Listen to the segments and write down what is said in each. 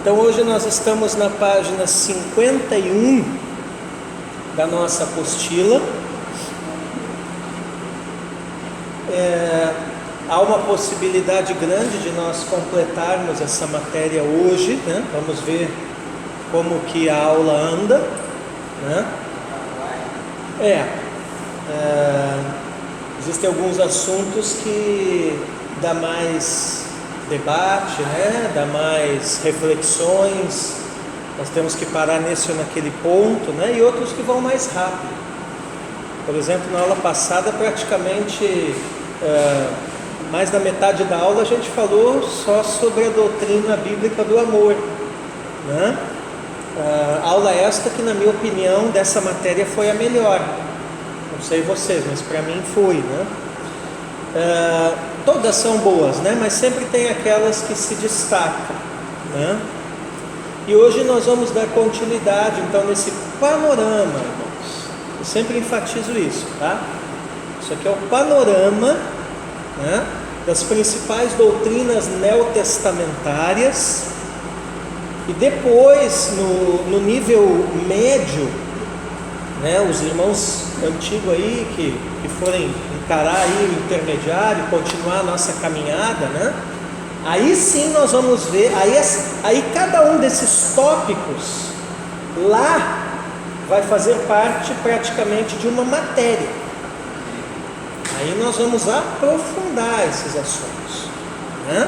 Então hoje nós estamos na página 51 da nossa apostila. Há uma possibilidade grande de nós completarmos essa matéria hoje, né? Vamos ver como que a aula anda, né? Existem alguns assuntos que dá mais debate, né? Dá mais reflexões, nós temos que parar nesse ou naquele ponto, né? E outros que vão mais rápido. Por exemplo, na aula passada, praticamente mais da metade da aula a gente falou só sobre a doutrina bíblica do amor, né? Aula esta que, na minha opinião, dessa matéria foi a melhor. Não sei vocês, mas para mim foi, né? Todas são boas, né? Mas sempre tem aquelas que se destacam, né? E hoje nós vamos dar continuidade, então, nesse panorama, irmãos. Eu sempre enfatizo isso, tá? Isso aqui é o panorama, né, das principais doutrinas neotestamentárias. E depois, no nível médio, né, os irmãos antigos aí que forem encarar aí o intermediário, continuar a nossa caminhada, né? Aí sim nós vamos ver, aí cada um desses tópicos lá vai fazer parte praticamente de uma matéria. Aí nós vamos aprofundar esses assuntos, né?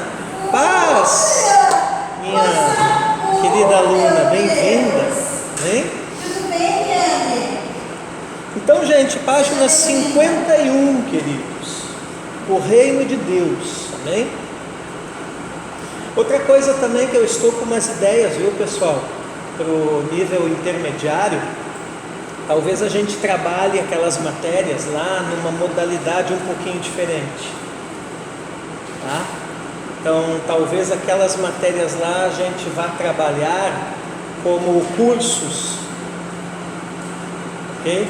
Paz, minha querida aluna, bem-vinda, hein? Tudo bem, Anne? Então, gente, página 51, queridos, o reino de Deus, amém? Outra coisa também que eu estou com umas ideias, viu, pessoal, para o nível intermediário. Talvez a gente trabalhe aquelas matérias lá numa modalidade um pouquinho diferente, tá? Então, talvez aquelas matérias lá a gente vá trabalhar como cursos, ok?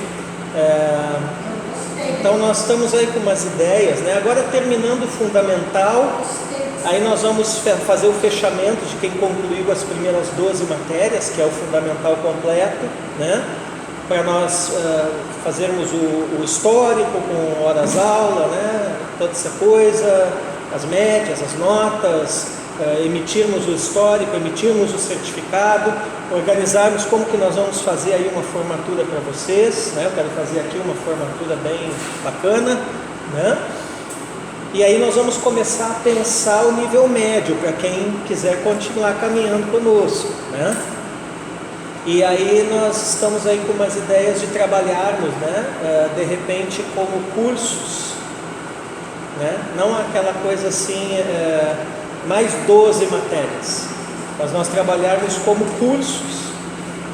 Então nós estamos aí com umas ideias, né? Agora terminando o fundamental, aí nós vamos fazer o fechamento de quem concluiu as primeiras 12 matérias, que é o fundamental completo, né? Para nós fazermos o histórico com horas-aula, né? Toda essa coisa, as médias, as notas, emitirmos o histórico, emitirmos o certificado, organizarmos como que nós vamos fazer aí uma formatura para vocês, né? Eu quero fazer aqui uma formatura bem bacana, né? E aí nós vamos começar a pensar o nível médio para quem quiser continuar caminhando conosco, né? E aí nós estamos aí com umas ideias de trabalharmos, né? De repente como cursos, né? Não aquela coisa assim, mais 12 matérias, mas nós trabalharmos como cursos,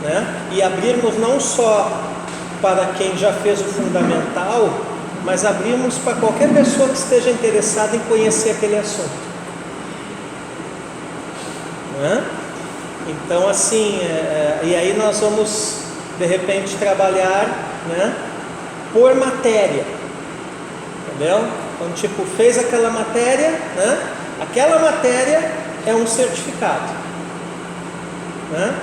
né? E abrirmos não só para quem já fez o fundamental, mas abrirmos para qualquer pessoa que esteja interessada em conhecer aquele assunto, né? Então assim, e aí nós vamos de repente trabalhar, né, por matéria, entendeu? Então tipo, fez aquela matéria, né? Aquela matéria é um certificado, né?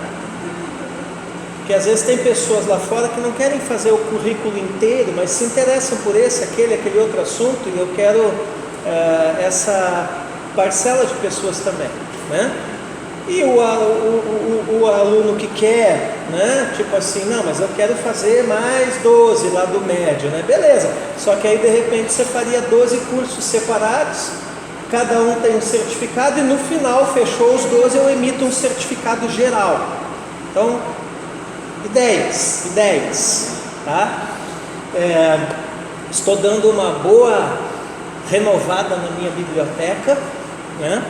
Porque às vezes tem pessoas lá fora que não querem fazer o currículo inteiro, mas se interessam por aquele outro assunto, e eu quero essa parcela de pessoas também, né? E o aluno que quer, né? Tipo assim, não, mas eu quero fazer mais 12 lá do médio, né? Beleza, só que aí de repente você faria 12 cursos separados, cada um tem um certificado, e no final, fechou os 12, eu emito um certificado geral. Então, ideias, tá? Estou dando uma boa renovada na minha biblioteca, né?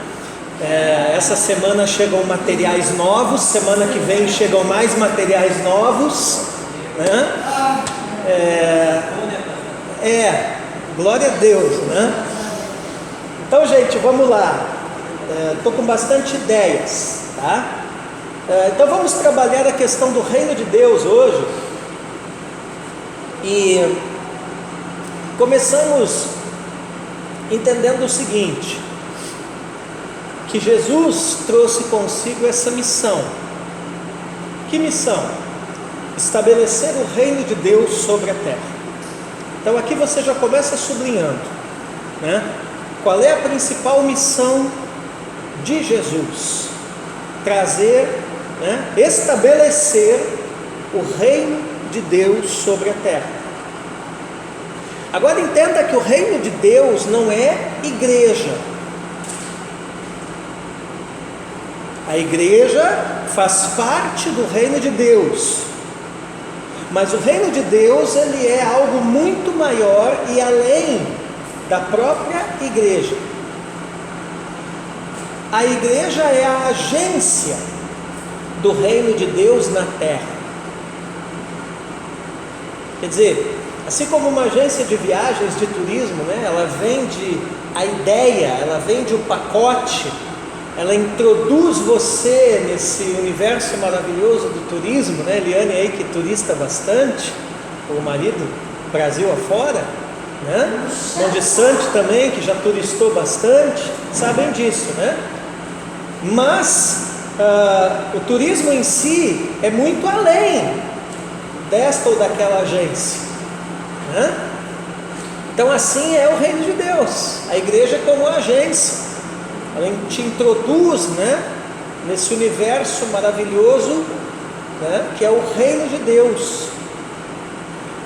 Essa semana chegam materiais novos, semana que vem chegam mais materiais novos, né? Glória a Deus, né? Então, gente, vamos lá. Estou com bastante ideias, tá? Então vamos trabalhar a questão do reino de Deus hoje. E começamos entendendo o seguinte: que Jesus trouxe consigo essa missão. Que missão? Estabelecer o reino de Deus sobre a terra. Então aqui você já começa sublinhando, né? Qual é a principal missão de Jesus? Trazer, né? Estabelecer o reino de Deus sobre a terra. Agora entenda que o reino de Deus não é igreja. A igreja faz parte do reino de Deus, mas o reino de Deus, ele é algo muito maior e além da própria igreja. A igreja é a agência do reino de Deus na terra. Quer dizer, assim como uma agência de viagens, de turismo, né, ela vende a ideia, ela vende o pacote, ela introduz você nesse universo maravilhoso do turismo, né? Eliane aí que turista bastante, o marido Brasil afora, né? Monte Santo também, que já turistou bastante, sabem disso, né? Mas o turismo em si é muito além desta ou daquela agência, né? Então assim é o reino de Deus. A igreja como agência, ela te introduz, né, nesse universo maravilhoso, né, que é o reino de Deus,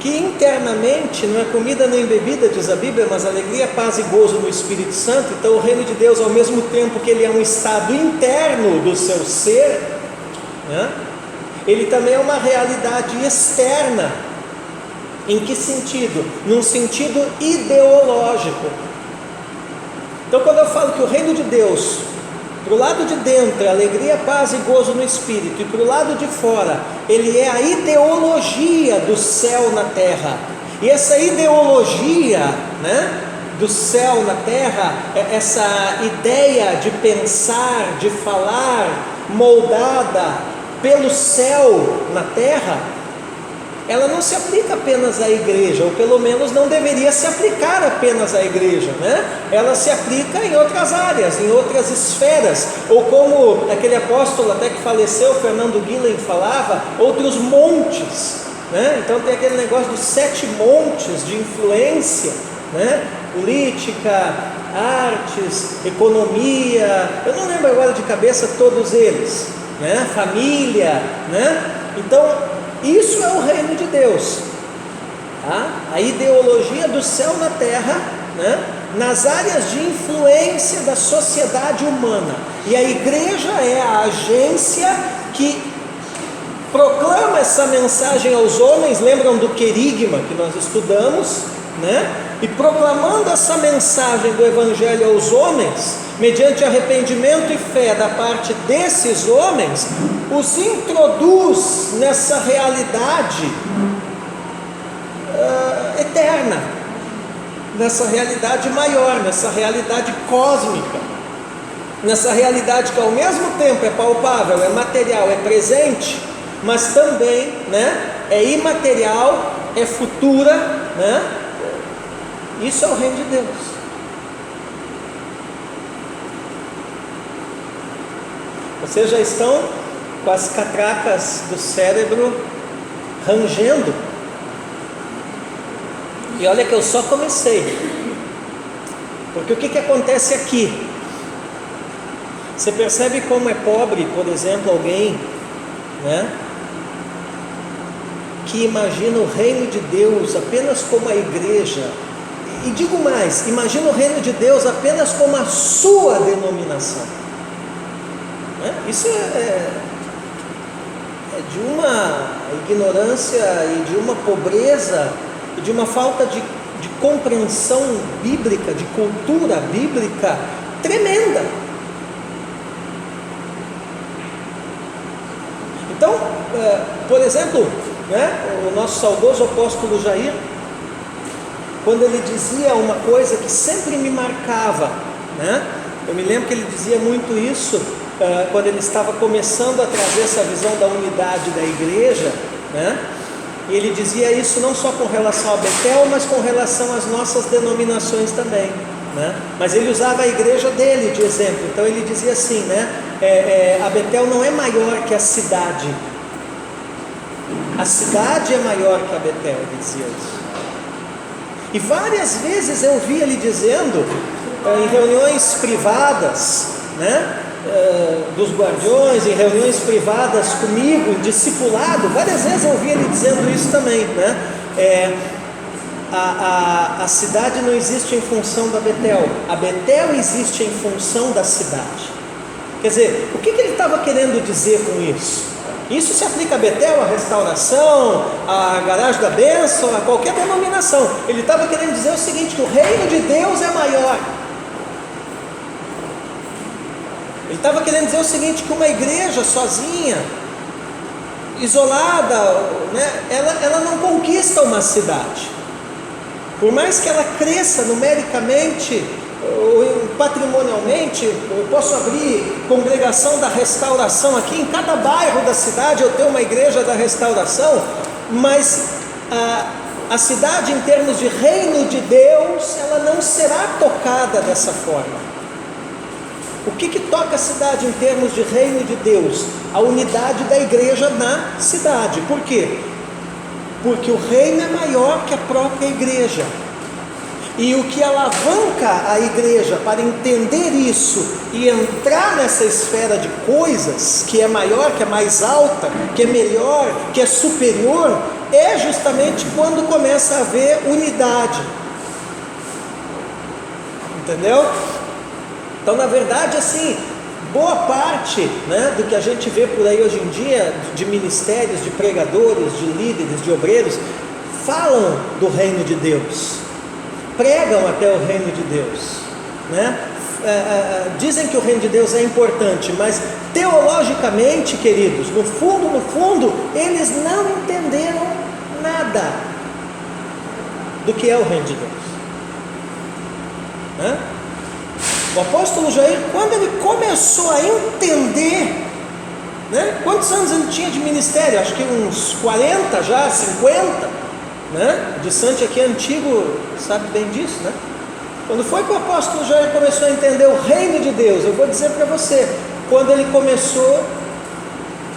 que internamente não é comida nem bebida, diz a Bíblia, mas alegria, paz e gozo no Espírito Santo. Então o reino de Deus, ao mesmo tempo que ele é um estado interno do seu ser, né, ele também é uma realidade externa. Em que sentido? Num sentido ideológico. Então quando eu falo que o reino de Deus, para o lado de dentro é alegria, paz e gozo no Espírito, e para o lado de fora ele é a ideologia do céu na terra, e essa ideologia, né, do céu na terra, essa ideia de pensar, de falar, moldada pelo céu na terra, ela não se aplica apenas à igreja, ou pelo menos não deveria se aplicar apenas à igreja, né? Ela se aplica em outras áreas, em outras esferas, ou como aquele apóstolo até que faleceu, Fernando Guilhem, falava, outros montes, né? Então tem aquele negócio dos 7 montes de influência, né? Política, artes, economia, eu não lembro agora de cabeça todos eles, né? Família, né? Então isso é o reino de Deus, tá? A ideologia do céu na terra, né? Nas áreas de influência da sociedade humana, e a igreja é a agência que proclama essa mensagem aos homens. Lembram do querigma que nós estudamos, né? E proclamando essa mensagem do evangelho aos homens, mediante arrependimento e fé da parte desses homens, os introduz nessa realidade eterna, nessa realidade maior, nessa realidade cósmica, nessa realidade que ao mesmo tempo é palpável, é material, é presente, mas também, né, é imaterial, é futura, né? Isso é o reino de Deus. Vocês já estão com as catracas do cérebro rangendo, e olha que eu só comecei, porque o que acontece aqui? Você percebe como é pobre, por exemplo, alguém, né, que imagina o reino de Deus apenas como a igreja, e digo mais, imagina o reino de Deus apenas como a sua denominação, né? Isso é de uma ignorância e de uma pobreza e de uma falta de compreensão bíblica, de cultura bíblica tremenda. Então, por exemplo, né, o nosso saudoso apóstolo Jair, quando ele dizia uma coisa que sempre me marcava, né? Eu me lembro que ele dizia muito isso quando ele estava começando a trazer essa visão da unidade da igreja, né? E ele dizia isso não só com relação a Betel, mas com relação às nossas denominações também. né? Mas ele usava a igreja dele de exemplo. Então ele dizia assim, né? A Betel não é maior que a cidade é maior que a Betel, ele dizia isso. E várias vezes eu vi ele dizendo, em reuniões privadas, né, dos guardiões, em reuniões privadas comigo, em discipulado, várias vezes eu vi ele dizendo isso também, né? A cidade não existe em função da Betel, a Betel existe em função da cidade. Quer dizer, o que ele estava querendo dizer com isso? Isso se aplica a Betel, a Restauração, a Garagem da Bênção, a qualquer denominação. Ele estava querendo dizer o seguinte, que o reino de Deus é maior. Ele estava querendo dizer o seguinte, que uma igreja sozinha, isolada, né, ela não conquista uma cidade. Por mais que ela cresça numericamente, ou patrimonialmente, eu posso abrir congregação da Restauração aqui, em cada bairro da cidade eu tenho uma igreja da Restauração, mas a cidade em termos de reino de Deus, ela não será tocada dessa forma. O que toca a cidade em termos de reino de Deus? A unidade da igreja na cidade. Por quê? Porque o reino é maior que a própria igreja. E o que alavanca a igreja para entender isso e entrar nessa esfera de coisas que é maior, que é mais alta, que é melhor, que é superior, é justamente quando começa a haver unidade. Entendeu? Então, na verdade, assim, boa parte, né, do que a gente vê por aí hoje em dia, de ministérios, de pregadores, de líderes, de obreiros, falam do reino de Deus, pregam até o reino de Deus, né? Dizem que o reino de Deus é importante, mas teologicamente, queridos, no fundo, eles não entenderam nada do que é o reino de Deus, né? O apóstolo Jair, quando ele começou a entender, né? Quantos anos ele tinha de ministério? Acho que uns 40 já, 50, né? De Sante aqui antigo, sabe bem disso, né? Quando foi que o apóstolo Jair começou a entender o reino de Deus? Eu vou dizer para você, quando ele começou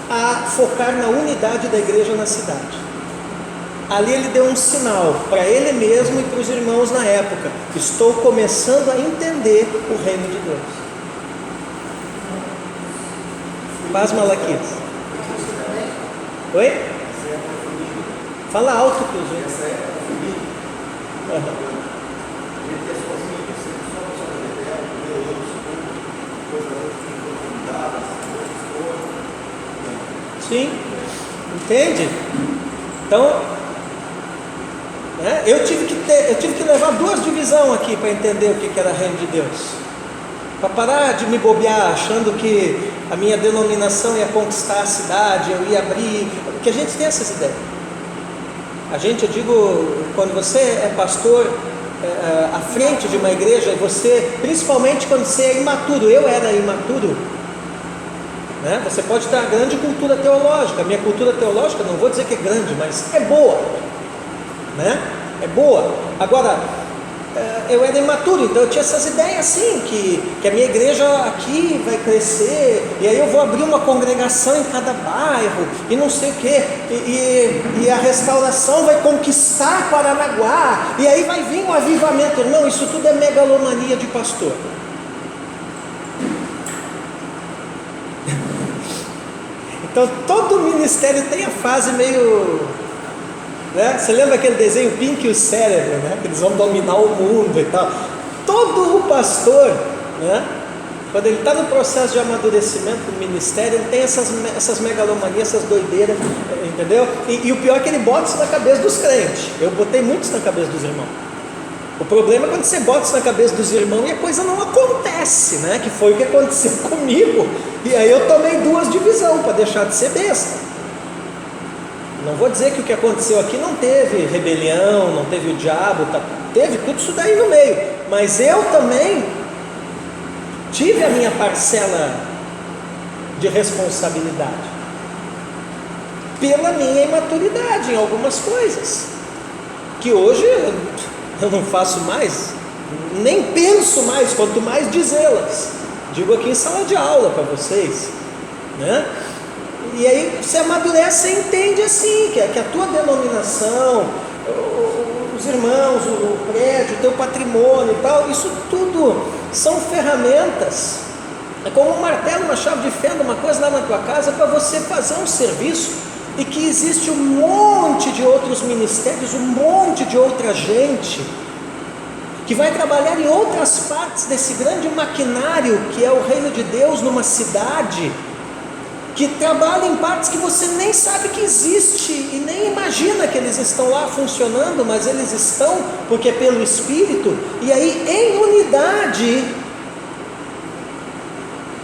a focar na unidade da igreja na cidade. Ali ele deu um sinal para ele mesmo e para os irmãos na época: estou começando a entender o reino de Deus. Paz, Malaquias. Oi? Fala alto para os outros. Sim, entende? Então, eu tive que levar 2 divisões aqui para entender o que era reino de Deus, para parar de me bobear achando que a minha denominação ia conquistar a cidade, eu ia abrir, porque a gente tem essas ideias. Eu digo, quando você é pastor à frente de uma igreja, você, principalmente quando você é imaturo, eu era imaturo, né? Você pode ter uma grande cultura teológica. A minha cultura teológica, não vou dizer que é grande, mas é boa, né? É boa. Agora, eu era imaturo, então eu tinha essas ideias assim, que a minha igreja aqui vai crescer, e aí eu vou abrir uma congregação em cada bairro, e não sei o que, e a Restauração vai conquistar Paranaguá, e aí vai vir um avivamento. Irmão, isso tudo é megalomania de pastor. Então todo ministério tem a fase meio, né? Você lembra aquele desenho Pink e o Cérebro, né? Que eles vão dominar o mundo e tal. Todo o pastor, né? Quando ele está no processo de amadurecimento do ministério, ele tem essas megalomanias, essas doideiras, entendeu? E o pior é que ele bota isso na cabeça dos crentes. Eu botei muitos na cabeça dos irmãos. O problema é quando você bota isso na cabeça dos irmãos e a coisa não acontece, né? Que foi o que aconteceu comigo. E aí eu tomei 2 divisões para deixar de ser besta. Não vou dizer que o que aconteceu aqui não teve rebelião, não teve o diabo, teve tudo isso daí no meio. Mas eu também tive a minha parcela de responsabilidade pela minha imaturidade em algumas coisas que hoje eu não faço mais, nem penso mais, quanto mais dizê-las. Digo aqui em sala de aula para vocês, né? E aí você amadurece e entende assim, que a tua denominação, os irmãos, o prédio, o teu patrimônio e tal, isso tudo são ferramentas. É como um martelo, uma chave de fenda, uma coisa lá na tua casa para você fazer um serviço, e que existe um monte de outros ministérios, um monte de outra gente que vai trabalhar em outras partes desse grande maquinário que é o reino de Deus numa cidade, que trabalha em partes que você nem sabe que existe e nem imagina que eles estão lá funcionando, mas eles estão, porque é pelo Espírito. E aí em unidade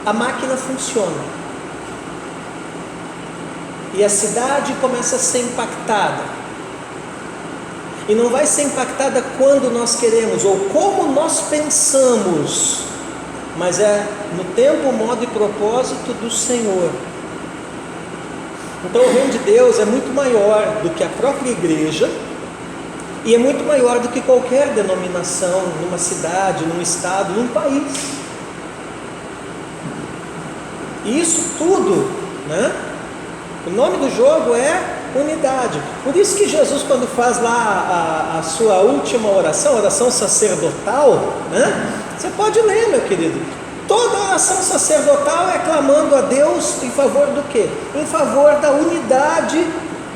a máquina funciona e a cidade começa a ser impactada, e não vai ser impactada quando nós queremos ou como nós pensamos, mas é no tempo, modo e propósito do Senhor. Então o reino de Deus é muito maior do que a própria igreja, e é muito maior do que qualquer denominação numa cidade, num estado, num país. E isso tudo, né? O nome do jogo é unidade. Por isso que Jesus, quando faz lá a sua última oração, oração sacerdotal, né? Você pode ler, meu querido. Toda oração sacerdotal é clamando a Deus em favor do quê? Em favor da unidade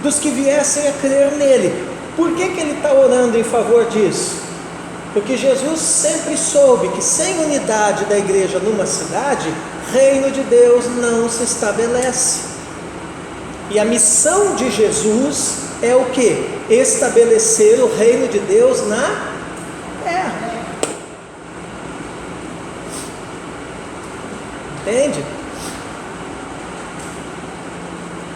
dos que viessem a crer nele. Por que ele está orando em favor disso? Porque Jesus sempre soube que sem unidade da igreja numa cidade, reino de Deus não se estabelece. E a missão de Jesus é o quê? Estabelecer o reino de Deus na terra. Entende?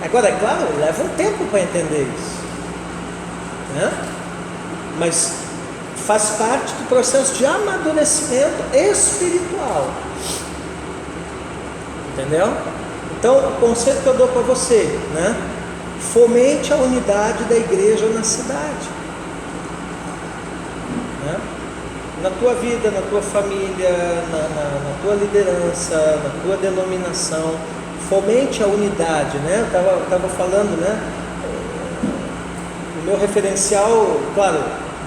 Agora, é claro, leva um tempo para entender isso, né? Mas faz parte do processo de amadurecimento espiritual. Entendeu? Então, o conceito que eu dou para você, né? Fomente a unidade da igreja na cidade, né? Na tua vida, na tua família, na tua liderança, na tua denominação. Fomente a unidade, né? Eu estava falando, né? O meu referencial, claro,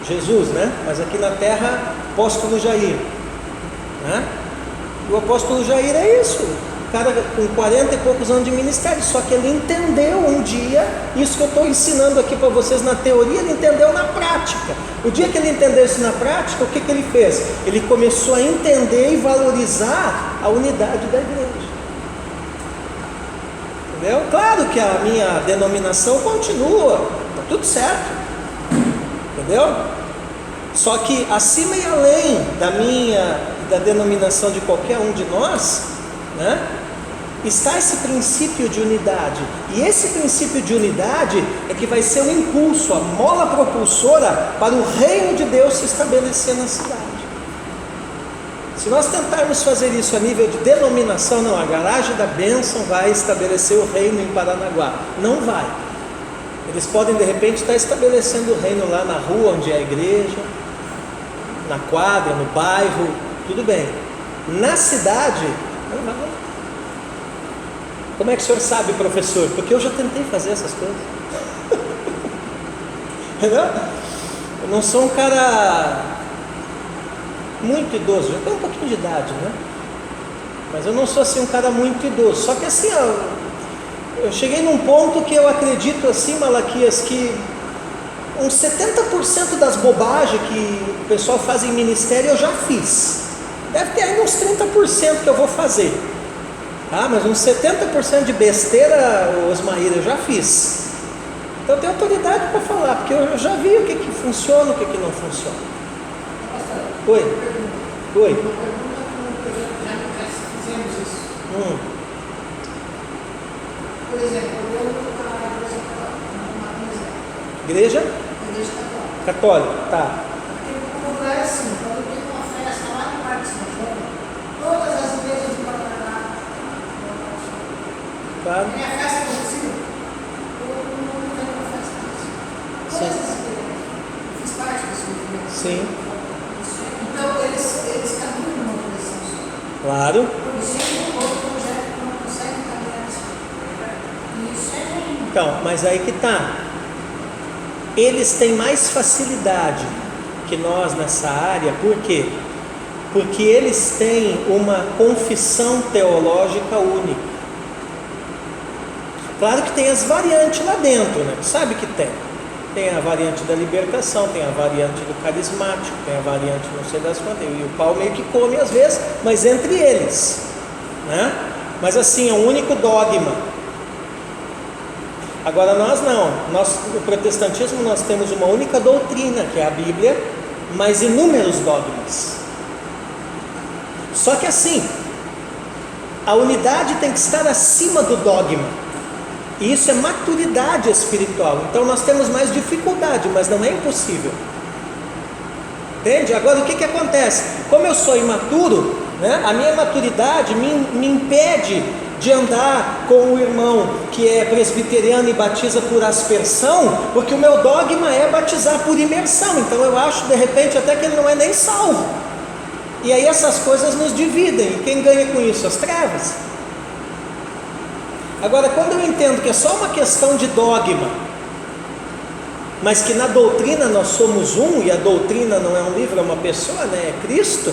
Jesus, né? Mas aqui na terra, apóstolo Jair, né? O apóstolo Jair é isso. Cara com 40 e poucos anos de ministério, só que ele entendeu um dia, isso que eu estou ensinando aqui para vocês na teoria, ele entendeu na prática. O dia que ele entendeu isso na prática, o que ele fez? Ele começou a entender e valorizar a unidade da igreja. Entendeu? Claro que a minha denominação continua, está tudo certo, entendeu? Só que acima e além da denominação de qualquer um de nós, né, está esse princípio de unidade, e esse princípio de unidade é que vai ser o impulso, a mola propulsora para o reino de Deus se estabelecer na cidade. Se nós tentarmos fazer isso a nível de denominação, não, a garagem da bênção vai estabelecer o reino em Paranaguá, não vai. Eles podem de repente estar estabelecendo o reino lá na rua onde é a igreja, na quadra, no bairro, tudo bem. Na cidade, não vai. Como é que o senhor sabe, professor? Porque eu já tentei fazer essas coisas. Entendeu? Eu não sou um cara muito idoso, já tenho um pouquinho de idade, né? Mas eu não sou assim um cara muito idoso. Só que assim, eu cheguei num ponto que eu acredito assim, Malaquias, que uns 70% das bobagens que o pessoal faz em ministério eu já fiz. Deve ter ainda uns 30% que eu vou fazer. Ah, mas uns 70% de besteira, Osmaíra, eu já fiz. Então eu tenho autoridade para falar, porque eu já vi o que funciona, o que não funciona. Oi? Oi? Já fizemos isso. Por exemplo, eu Igreja? Igreja Católica, tá. Porque o lugar é assim, quando tem uma festa lá no Parque São João, todas as igrejas do Paraná, Tá. tem a festa do Brasil, todo mundo tem uma festa disso. Todas as igrejas. Eu fiz parte desse movimento. Sim. Então, Claro. Porque sempre o outro projeto não consegue caminhar assim. Isso é ruim. Então, mas aí que tá. Eles têm mais facilidade que nós nessa área, por quê? Porque eles têm uma confissão teológica única. Claro que tem as variantes lá dentro, né? Sabe que tem. Tem a variante da libertação, tem a variante do carismático, tem a variante não sei das quantas. E o pau meio que come às vezes, mas entre eles, né? Mas assim, é um único dogma. Agora nós não. No protestantismo nós temos uma única doutrina, que é a Bíblia, mas inúmeros dogmas. Só que assim, a unidade tem que estar acima do dogma. E isso é maturidade espiritual. Então nós temos mais dificuldade, mas não é impossível. Entende? Agora o que acontece? Como eu sou imaturo, né, a minha maturidade me impede de andar com o irmão que é presbiteriano e batiza por aspersão, porque o meu dogma é batizar por imersão. Então eu acho de repente até que ele não é nem salvo. E aí essas coisas nos dividem. E quem ganha com isso? As trevas. Agora, quando eu entendo que é só uma questão de dogma, mas que na doutrina nós somos um, e a doutrina não é um livro, é uma pessoa, né? É Cristo,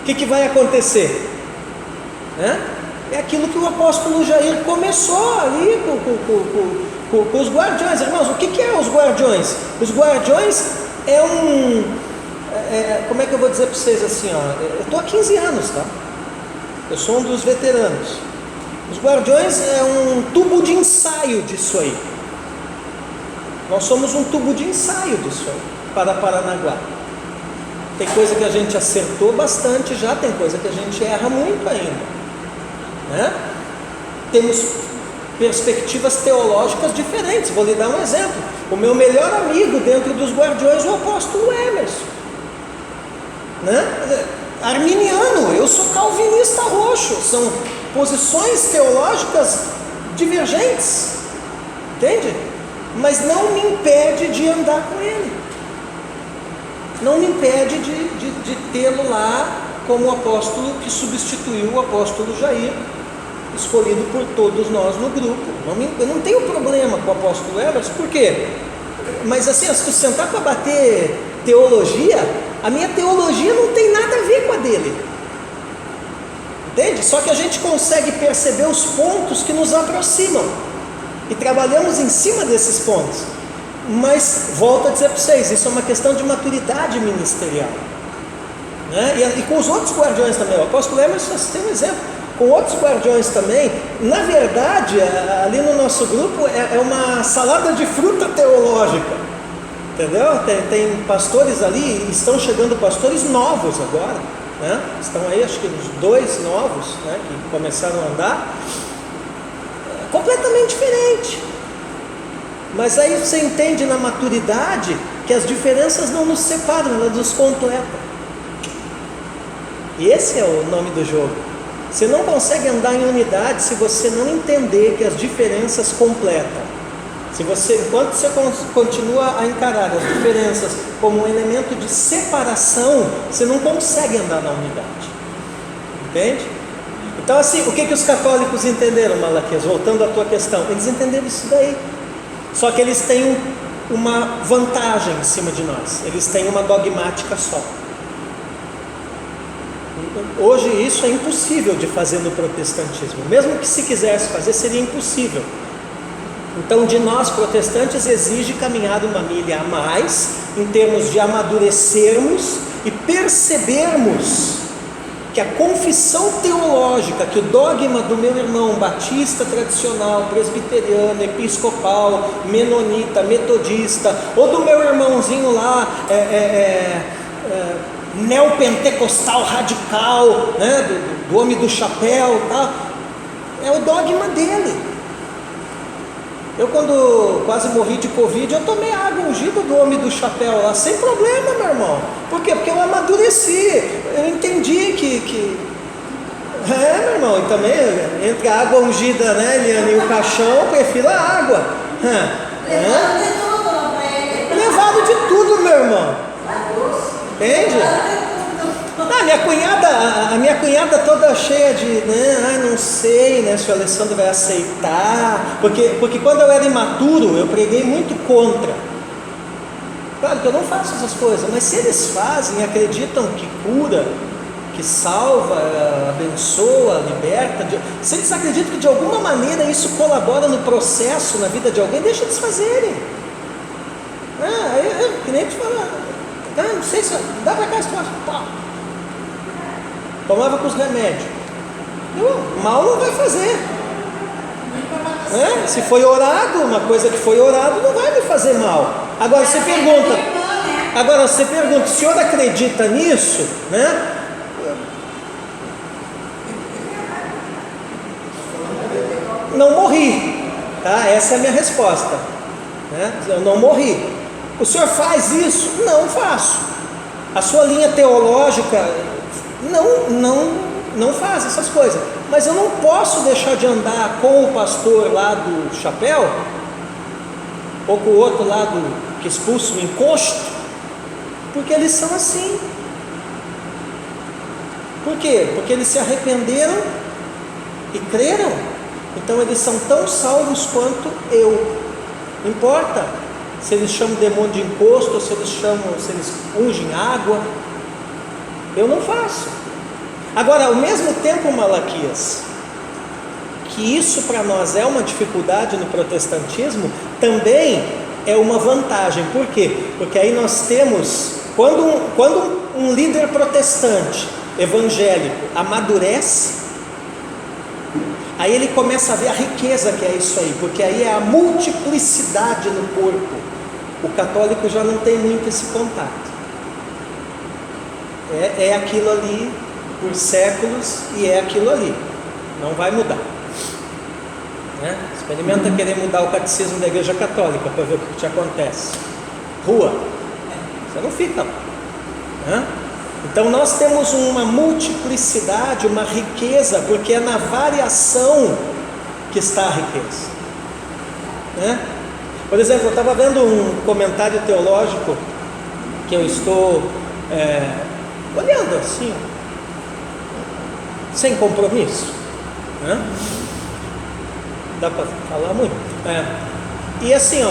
o que vai acontecer? Né? É aquilo que o apóstolo Jair começou ali com os guardiões. Irmãos, o que é os guardiões? Os guardiões é como é que eu vou dizer para vocês assim, ó, eu estou há 15 anos, tá? Eu sou um dos veteranos. Os guardiões é um tubo de ensaio disso aí. Nós somos um tubo de ensaio disso aí, para Paranaguá. Tem coisa que a gente acertou bastante já, tem coisa que a gente erra muito ainda, né? Temos perspectivas teológicas diferentes. Vou lhe dar um exemplo. O meu melhor amigo dentro dos guardiões é o apóstolo Emerson, né? Arminiano, eu sou calvinista roxo. São posições teológicas divergentes, entende? Mas não me impede de andar com ele, não me impede de tê-lo lá como apóstolo que substituiu o apóstolo Jair, escolhido por todos nós no grupo. Eu não tenho problema com o apóstolo Emerson, por quê? Mas assim, se tu sentar para bater teologia, a minha teologia não tem nada a ver com a dele. Entende? Só que a gente consegue perceber os pontos que nos aproximam e trabalhamos em cima desses pontos. Mas volto a dizer para vocês, isso é uma questão de maturidade ministerial, né? E com os outros guardiões também. O apóstolo Emerson tem um exemplo. Com outros guardiões também. Na verdade, ali no nosso grupo é uma salada de fruta teológica, entendeu? Tem pastores ali, estão chegando pastores novos agora, né? Estão aí acho que uns 2 novos, né, que começaram a andar, completamente diferente. Mas aí você entende na maturidade que as diferenças não nos separam, elas nos completam. E esse é o nome do jogo. Você não consegue andar em unidade se você não entender que as diferenças completam. Enquanto você continua a encarar as diferenças como um elemento de separação, você não consegue andar na unidade. Entende? Então assim, o que os católicos entenderam, Malaquias? Voltando à tua questão, eles entenderam isso daí. Só que eles têm uma vantagem em cima de nós. Eles têm uma dogmática só. Hoje isso é impossível de fazer no protestantismo. Mesmo que se quisesse fazer, seria impossível. Então de nós protestantes exige caminhar uma milha a mais, em termos de amadurecermos e percebermos que a confissão teológica, que o dogma do meu irmão batista tradicional, presbiteriano, episcopal, menonita, metodista, ou do meu irmãozinho lá, neopentecostal radical, né, do homem do chapéu, tá? É o dogma dele. Eu quando quase morri de Covid, eu tomei água ungida do homem do chapéu lá, sem problema, meu irmão. Por quê? Porque eu amadureci, eu entendi que... meu irmão, e também entre a água ungida, né, Eliane, e o caixão, eu prefiro a água. Levado de tudo, Levado de tudo, meu irmão. Entende? a minha cunhada toda cheia de, né, não sei, né, se o Alessandro vai aceitar, porque quando eu era imaturo, eu preguei muito contra. Claro que eu não faço essas coisas, mas se eles fazem, acreditam que cura, que salva, abençoa, liberta, se eles acreditam que de alguma maneira isso colabora no processo, na vida de alguém, deixa eles fazerem. Que nem te falar, não sei se dá pra cá esse troço, pá. Tomava com os remédios, mal não vai fazer. Se foi orado, uma coisa que foi orado não vai me fazer mal. Agora você pergunta, o senhor acredita nisso, né? Não morri, tá? Essa é a minha resposta, né? Eu não morri. O senhor faz isso? Não faço. A sua linha teológica não faz essas coisas. Mas eu não posso deixar de andar com o pastor lá do chapéu, ou com o outro lá que expulsa o encosto, porque eles são assim. Por quê? Porque eles se arrependeram e creram. Então eles são tão salvos quanto eu. Não importa se eles chamam demônio de encosto, ou se eles ungem água, eu não faço. Agora, ao mesmo tempo, Malaquias, que isso para nós é uma dificuldade no protestantismo, também é uma vantagem. Por quê? Porque aí nós temos, quando um líder protestante, evangélico, amadurece, aí ele começa a ver a riqueza que é isso aí, porque aí é a multiplicidade no corpo. O católico já não tem muito esse contato. É aquilo ali por séculos e é aquilo ali. Não vai mudar. Né? Experimenta querer mudar o catecismo da Igreja Católica para ver o que te acontece. Rua, você não fica lá. Né? Então nós temos uma multiplicidade, uma riqueza, porque é na variação que está a riqueza. Né? Por exemplo, eu estava vendo um comentário teológico que eu estou olhando assim, sem compromisso. Né? Dá para falar muito? E assim,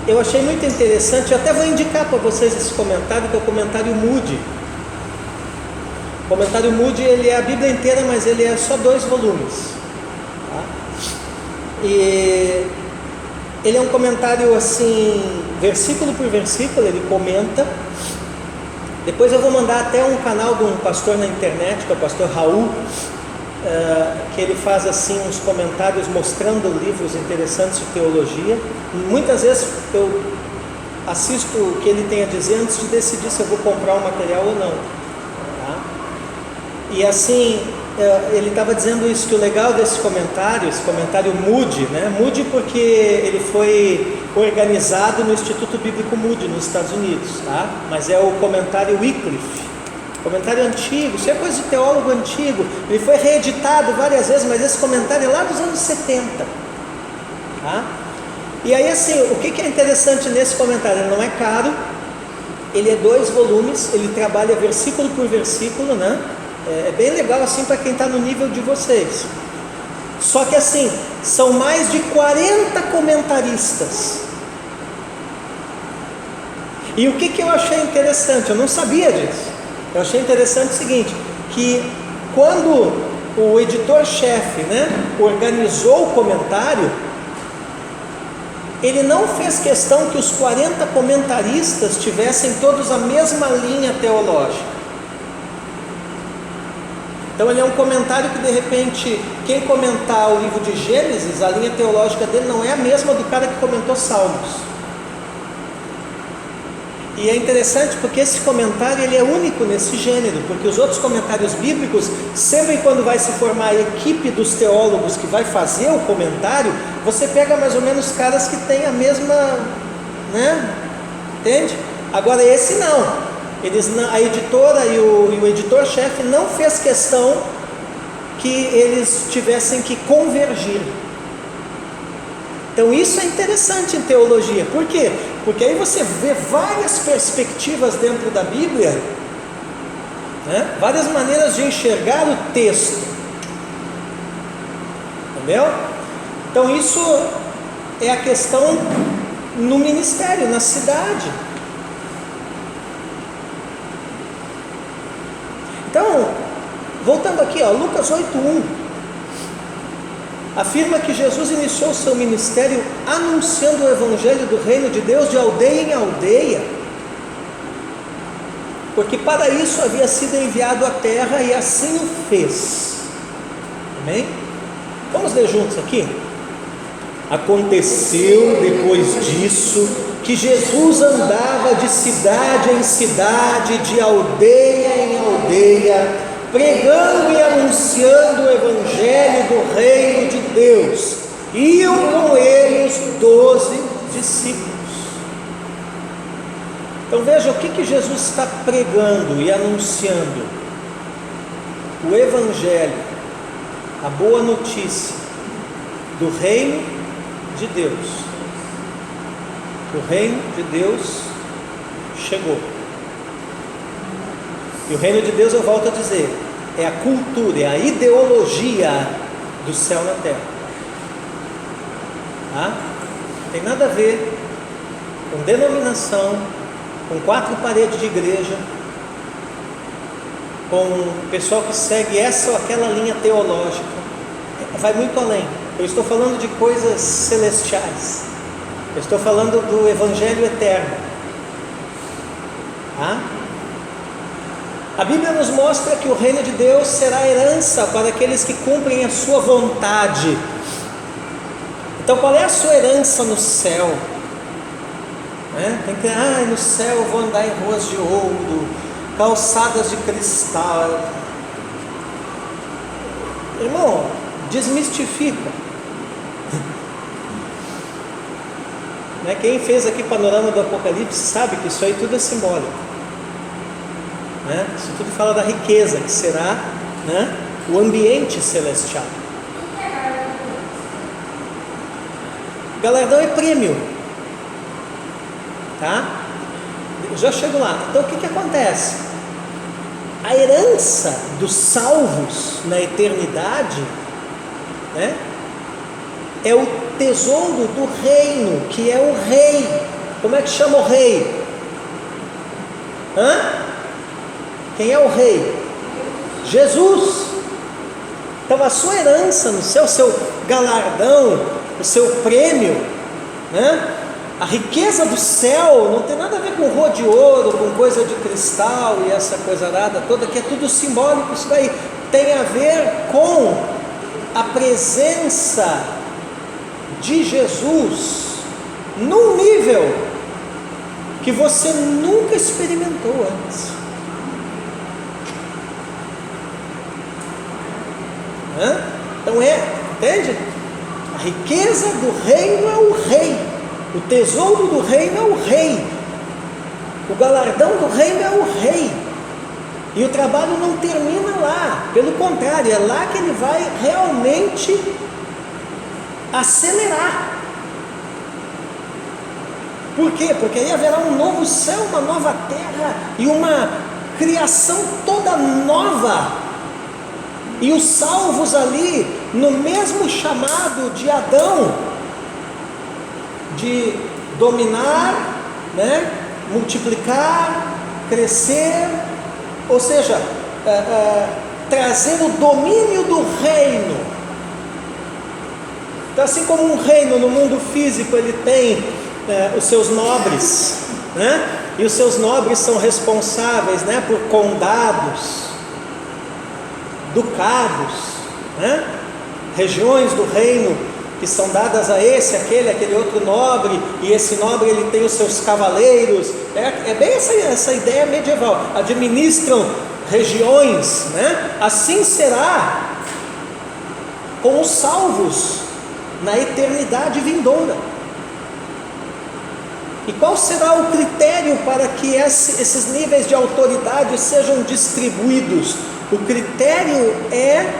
eu achei muito interessante, eu até vou indicar para vocês esse comentário, que é o comentário Moody. O comentário Moody, ele é a Bíblia inteira, mas ele é só 2 volumes. Tá? E ele é um comentário assim, versículo por versículo, ele comenta. Depois eu vou mandar até um canal de um pastor na internet, que é o pastor Raul, que ele faz assim uns comentários mostrando livros interessantes de teologia. E muitas vezes eu assisto o que ele tem a dizer antes de decidir se eu vou comprar o material ou não. Tá? E assim, ele estava dizendo isso, que o legal desse comentário, esse comentário Moody, né? Moody porque ele foi organizado no Instituto Bíblico Moody nos Estados Unidos, tá? Mas é o comentário Wycliffe, comentário antigo, isso é coisa de teólogo antigo, ele foi reeditado várias vezes, mas esse comentário é lá dos anos 70, tá? E aí assim, o que é interessante nesse comentário? Ele não é caro, ele é 2 volumes, ele trabalha versículo por versículo, né? É bem legal assim para quem está no nível de vocês. Só que assim, são mais de 40 comentaristas. E o que eu achei interessante? Eu não sabia disso. Eu achei interessante o seguinte, que quando o editor-chefe, né, organizou o comentário, ele não fez questão que os 40 comentaristas tivessem todos a mesma linha teológica. Então ele é um comentário que de repente, quem comentar o livro de Gênesis, a linha teológica dele não é a mesma do cara que comentou Salmos. E é interessante porque esse comentário ele é único nesse gênero, porque os outros comentários bíblicos, sempre quando vai se formar a equipe dos teólogos que vai fazer o comentário, você pega mais ou menos caras que têm a mesma, né? Entende? Agora esse não. A editora e o editor-chefe não fez questão que eles tivessem que convergir. Então isso é interessante em teologia. Por quê? Porque aí você vê várias perspectivas dentro da Bíblia né? Várias maneiras de enxergar o texto, entendeu? Então isso é a questão no ministério, na cidade. Então, voltando aqui, Lucas 8:1 afirma que Jesus iniciou seu ministério anunciando o evangelho do reino de Deus de aldeia em aldeia, porque para isso havia sido enviado à terra, e assim o fez. Amém? Vamos ler juntos aqui? Aconteceu depois disso que Jesus andava de cidade em cidade, de aldeia em aldeia, pregando e anunciando o evangelho do reino de Deus. Iam com ele os 12 discípulos. Então veja o que Jesus está pregando e anunciando: o evangelho, a boa notícia do reino de Deus. O reino de Deus chegou. E o reino de Deus, eu volto a dizer, é a cultura, é a ideologia do céu na terra. Tá? Não tem nada a ver com denominação, com 4 paredes de igreja, com o pessoal que segue essa ou aquela linha teológica. Vai muito além. Eu estou falando de coisas celestiais. Eu estou falando do evangelho eterno. Tá? A Bíblia nos mostra que o reino de Deus será herança para aqueles que cumprem a sua vontade. Então, qual é a sua herança no céu? Tem que no céu eu vou andar em ruas de ouro, calçadas de cristal. Irmão, desmistifica. Quem fez aqui panorama do Apocalipse sabe que isso aí tudo é simbólico. Isso tudo fala da riqueza que será, o ambiente celestial. Galardão é prêmio, tá? Eu já chego lá. Então o que acontece? A herança dos salvos na eternidade, é o tesouro do reino, que é o rei. Como é que chama o rei? Quem é o rei? Jesus. Então a sua herança no céu, o seu galardão, o seu prêmio, a riqueza do céu não tem nada a ver com rua de ouro, com coisa de cristal e essa coisa arada toda, que é tudo simbólico. Isso daí tem a ver com a presença de Jesus num nível que você nunca experimentou antes. Então entende? A riqueza do reino é o rei, o tesouro do reino é o rei, o galardão do reino é o rei. E o trabalho não termina lá, pelo contrário, é lá que ele vai realmente acelerar. Por quê? Porque aí haverá um novo céu, uma nova terra e uma criação toda nova. E os salvos ali, no mesmo chamado de Adão, de dominar, multiplicar, crescer, ou seja, trazer o domínio do reino. Então, assim como um reino no mundo físico, ele tem os seus nobres, e os seus nobres são responsáveis, por condados, ducados, regiões do reino que são dadas a esse, aquele outro nobre, e esse nobre ele tem os seus cavaleiros. É bem essa ideia medieval. Administram regiões, Assim será com os salvos na eternidade vindoura. E qual será o critério para que esses níveis de autoridade sejam distribuídos? O critério é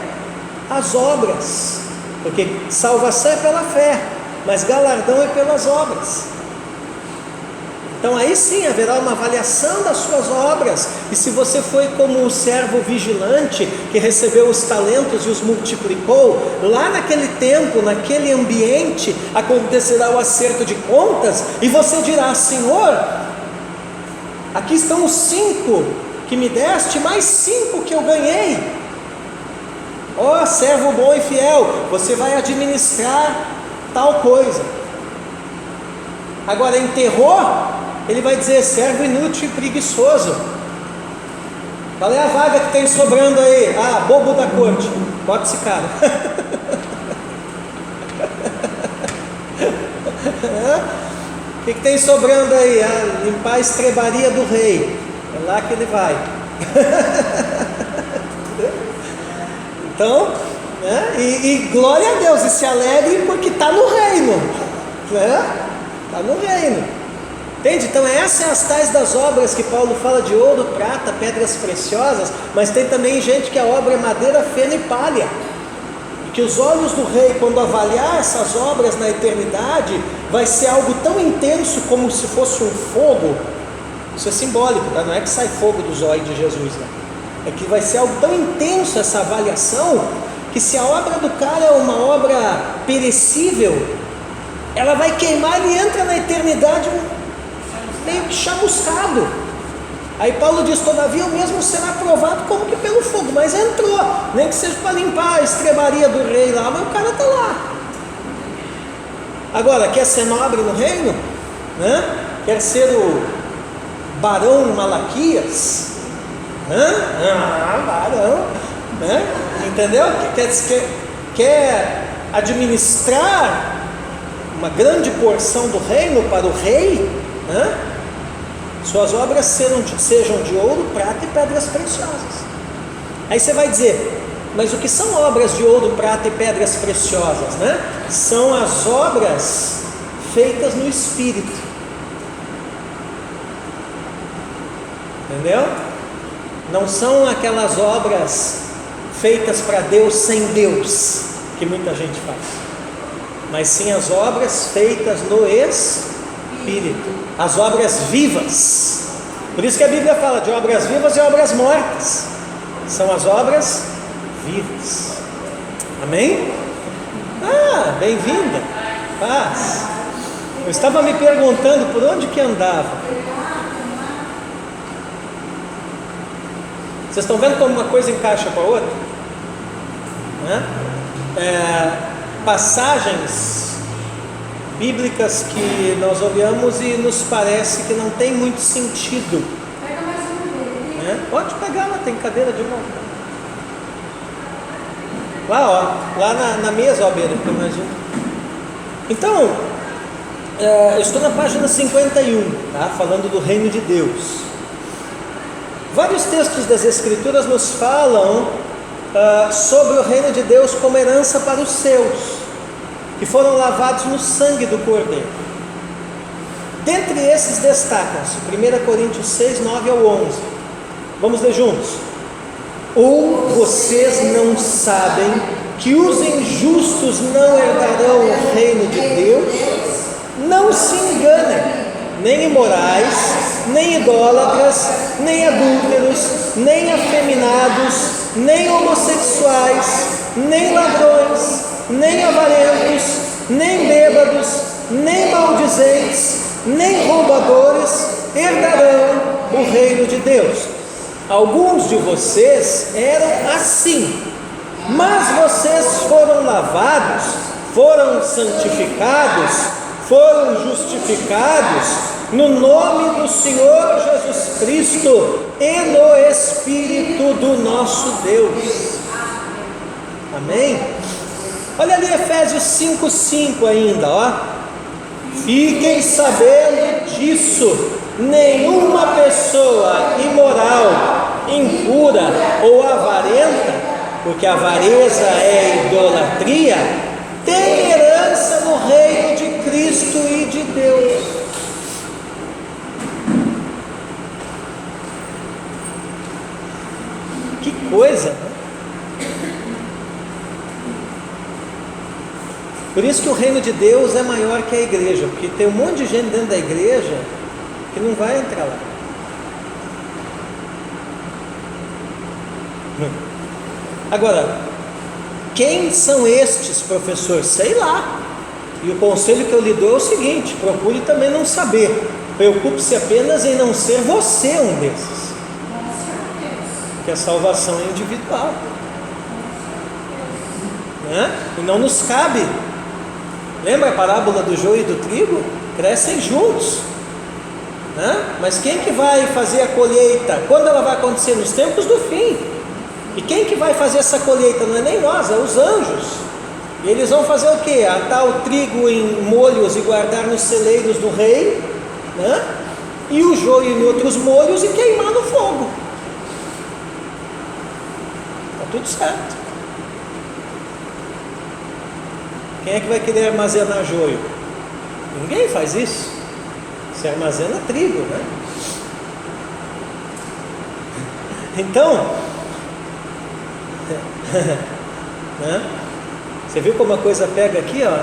as obras, porque salvação é pela fé, mas galardão é pelas obras. Então aí sim haverá uma avaliação das suas obras, e se você foi como o servo vigilante que recebeu os talentos e os multiplicou, lá naquele tempo, naquele ambiente, acontecerá o acerto de contas, e você dirá: Senhor, aqui estão os 5 que me deste, mais 5 que eu ganhei. Ó servo bom e fiel, você vai administrar tal coisa. Agora enterrou, ele vai dizer: servo inútil e preguiçoso, qual é a vaga que tem sobrando aí? Ah, bobo da corte, bota esse cara. O que tem sobrando aí? Ah, limpar a estrebaria do rei, é lá que ele vai. Então, né? E glória a Deus, e se alegre porque está no reino, né? Está no reino. Entende? Então essas são as tais das obras que Paulo fala de ouro, prata, pedras preciosas, mas tem também gente que a obra é madeira, feno e palha, e que os olhos do rei, quando avaliar essas obras na eternidade, vai ser algo tão intenso como se fosse um fogo. Isso é simbólico, tá? Não é que sai fogo dos olhos de Jesus, né? É que vai ser algo tão intenso essa avaliação, que se a obra do cara é uma obra perecível, ela vai queimar e entra na eternidade meio que chamuscado. Aí Paulo diz: todavia o mesmo será provado como que pelo fogo, mas entrou, nem que seja para limpar a estrebaria do rei lá, mas o cara está lá. Agora, quer ser nobre no reino, né? Quer ser o barão Malaquias, barão, né? Entendeu? Quer administrar uma grande porção do reino para o rei, né? Suas obras sejam de ouro, prata e pedras preciosas. Aí você vai dizer: mas o que são obras de ouro, prata e pedras preciosas, né? São as obras feitas no Espírito, entendeu? Não são aquelas obras feitas para Deus sem Deus, que muita gente faz, mas sim as obras feitas no Espírito, as obras vivas. Por isso que a Bíblia fala de obras vivas e obras mortas. São as obras vivas. Amém? Ah, bem-vinda. Paz. Eu estava me perguntando por onde que andava. Vocês estão vendo como uma coisa encaixa com a outra? Né? Passagens bíblicas que nós olhamos e nos parece que não tem muito sentido. Pega mais um dele. Né? Pode pegar, lá tem cadeira de volta. Lá, ó, lá na mesa, ó, Beira, tem mais um. Então, eu estou na página 51, tá? Falando do reino de Deus. Vários textos das Escrituras nos falam sobre o reino de Deus como herança para os seus, que foram lavados no sangue do Cordeiro. Dentre esses destacam-se 1 Coríntios 6, 9 ao 11. Vamos ler juntos. Ou vocês não sabem que os injustos não herdarão o reino de Deus? Não se enganem, nem imorais, nem idólatras, nem adúlteros, nem afeminados, nem homossexuais, nem ladrões, nem avarentos, nem bêbados, nem maldizentes, nem roubadores herdarão o reino de Deus. Alguns de vocês eram assim, mas vocês foram lavados, foram santificados, foram justificados no nome do Senhor Jesus Cristo e no Espírito do nosso Deus. Amém? Olha ali Efésios 5:5 ainda, ó. Fiquem sabendo disso: nenhuma pessoa imoral, impura ou avarenta, porque a avareza é idolatria, tem herança no reino de Cristo e de Deus. Que coisa, né? Por isso que o reino de Deus é maior que a igreja, porque tem um monte de gente dentro da igreja que não vai entrar lá. Agora, quem são estes, professor? Sei lá. E o conselho que eu lhe dou é o seguinte: procure também não saber. Preocupe-se apenas em não ser você um desses. Porque a salvação é individual, né? E não nos cabe. Lembra a parábola do joio e do trigo? Crescem juntos, né? Mas quem que vai fazer a colheita? Quando ela vai acontecer? Nos tempos do fim. E quem que vai fazer essa colheita? Não é nem nós, é os anjos. E eles vão fazer o quê? Atar o trigo em molhos e guardar nos celeiros do rei, né? E o joio em outros molhos e queimar no fogo. Está tudo certo. Quem é que vai querer armazenar joio? Ninguém faz isso. Se armazena trigo, né? Então, né? Você viu como a coisa pega aqui, ó?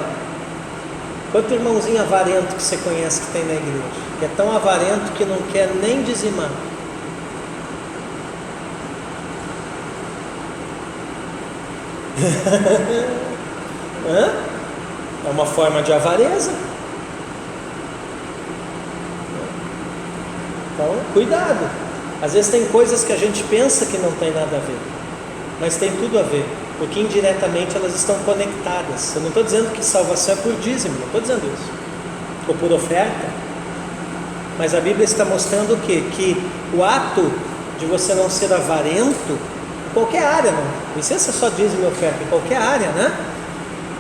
Quanto irmãozinho avarento que você conhece que tem na igreja? Que é tão avarento que não quer nem dizimar. É uma forma de avareza. Então, cuidado. Às vezes tem coisas que a gente pensa que não tem nada a ver, mas tem tudo a ver, porque indiretamente elas estão conectadas. Eu não estou dizendo que salvação é por dízimo, não estou dizendo isso, ou por oferta, mas a Bíblia está mostrando o quê? Que o ato de você não ser avarento, em qualquer área, não precisa ser só dízimo e oferta, em qualquer área, né?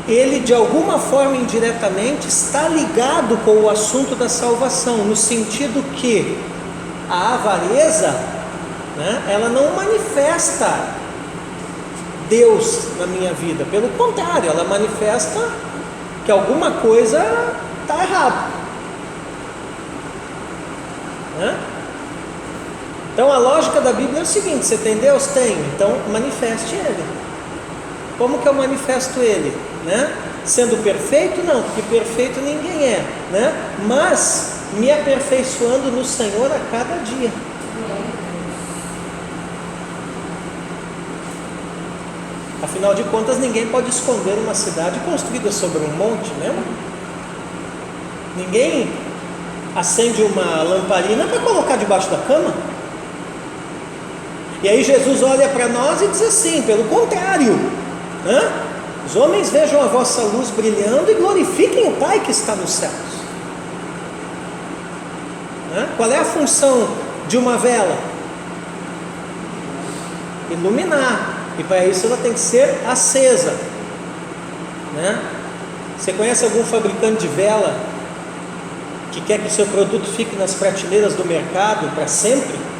Ele de alguma forma indiretamente está ligado com o assunto da salvação, no sentido que a avareza, né, ela não manifesta Deus na minha vida, pelo contrário, ela manifesta que alguma coisa está errada, né? Então a lógica da Bíblia é o seguinte: você tem Deus? Tenho, então manifeste Ele. Como que eu manifesto Ele? Né? Sendo perfeito? Não, porque perfeito ninguém é, né? Mas me aperfeiçoando no Senhor a cada dia. Afinal de contas, ninguém pode esconder uma cidade construída sobre um monte, lembra? Ninguém acende uma lamparina para colocar debaixo da cama. E aí Jesus olha para nós e diz assim: pelo contrário, né? Os homens vejam a vossa luz brilhando e glorifiquem o Pai que está nos céus. Né? Qual é a função de uma vela? Iluminar. E para isso ela tem que ser acesa, né? Você conhece algum fabricante de vela que quer que o seu produto fique nas prateleiras do mercado para sempre?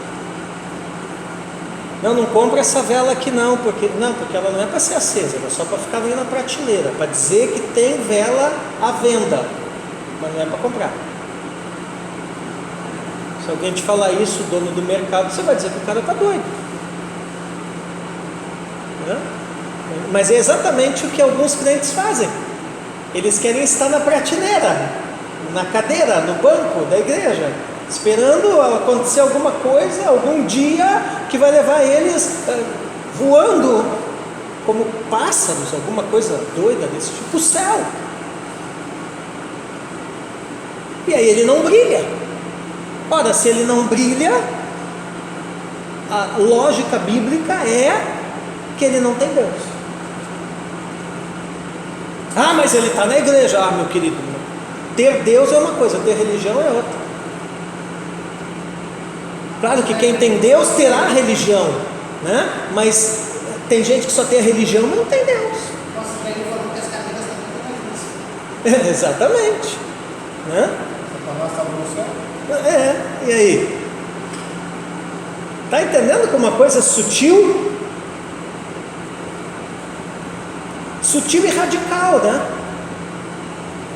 Não compra essa vela aqui não, porque ela não é para ser acesa, ela é só para ficar ali na prateleira, para dizer que tem vela à venda, mas não é para comprar. Se alguém te falar isso, o dono do mercado, você vai dizer que o cara está doido. Mas é exatamente o que alguns crentes fazem. Eles querem estar na prateleira, na cadeira, no banco da igreja, esperando acontecer alguma coisa, algum dia que vai levar eles voando como pássaros, alguma coisa doida desse tipo, o céu. E aí ele não brilha. Ora, se ele não brilha, a lógica bíblica é que ele não tem Deus. Ah, mas ele está na igreja. Ah, meu querido, ter Deus é uma coisa, ter religião é outra. Claro que quem tem Deus terá religião, né? Mas tem gente que só tem a religião, mas não tem Deus. Nossa, ele falou que as cadeiras também estão. Exatamente, né? E aí? Está entendendo como uma coisa sutil? Sutil e radical, né?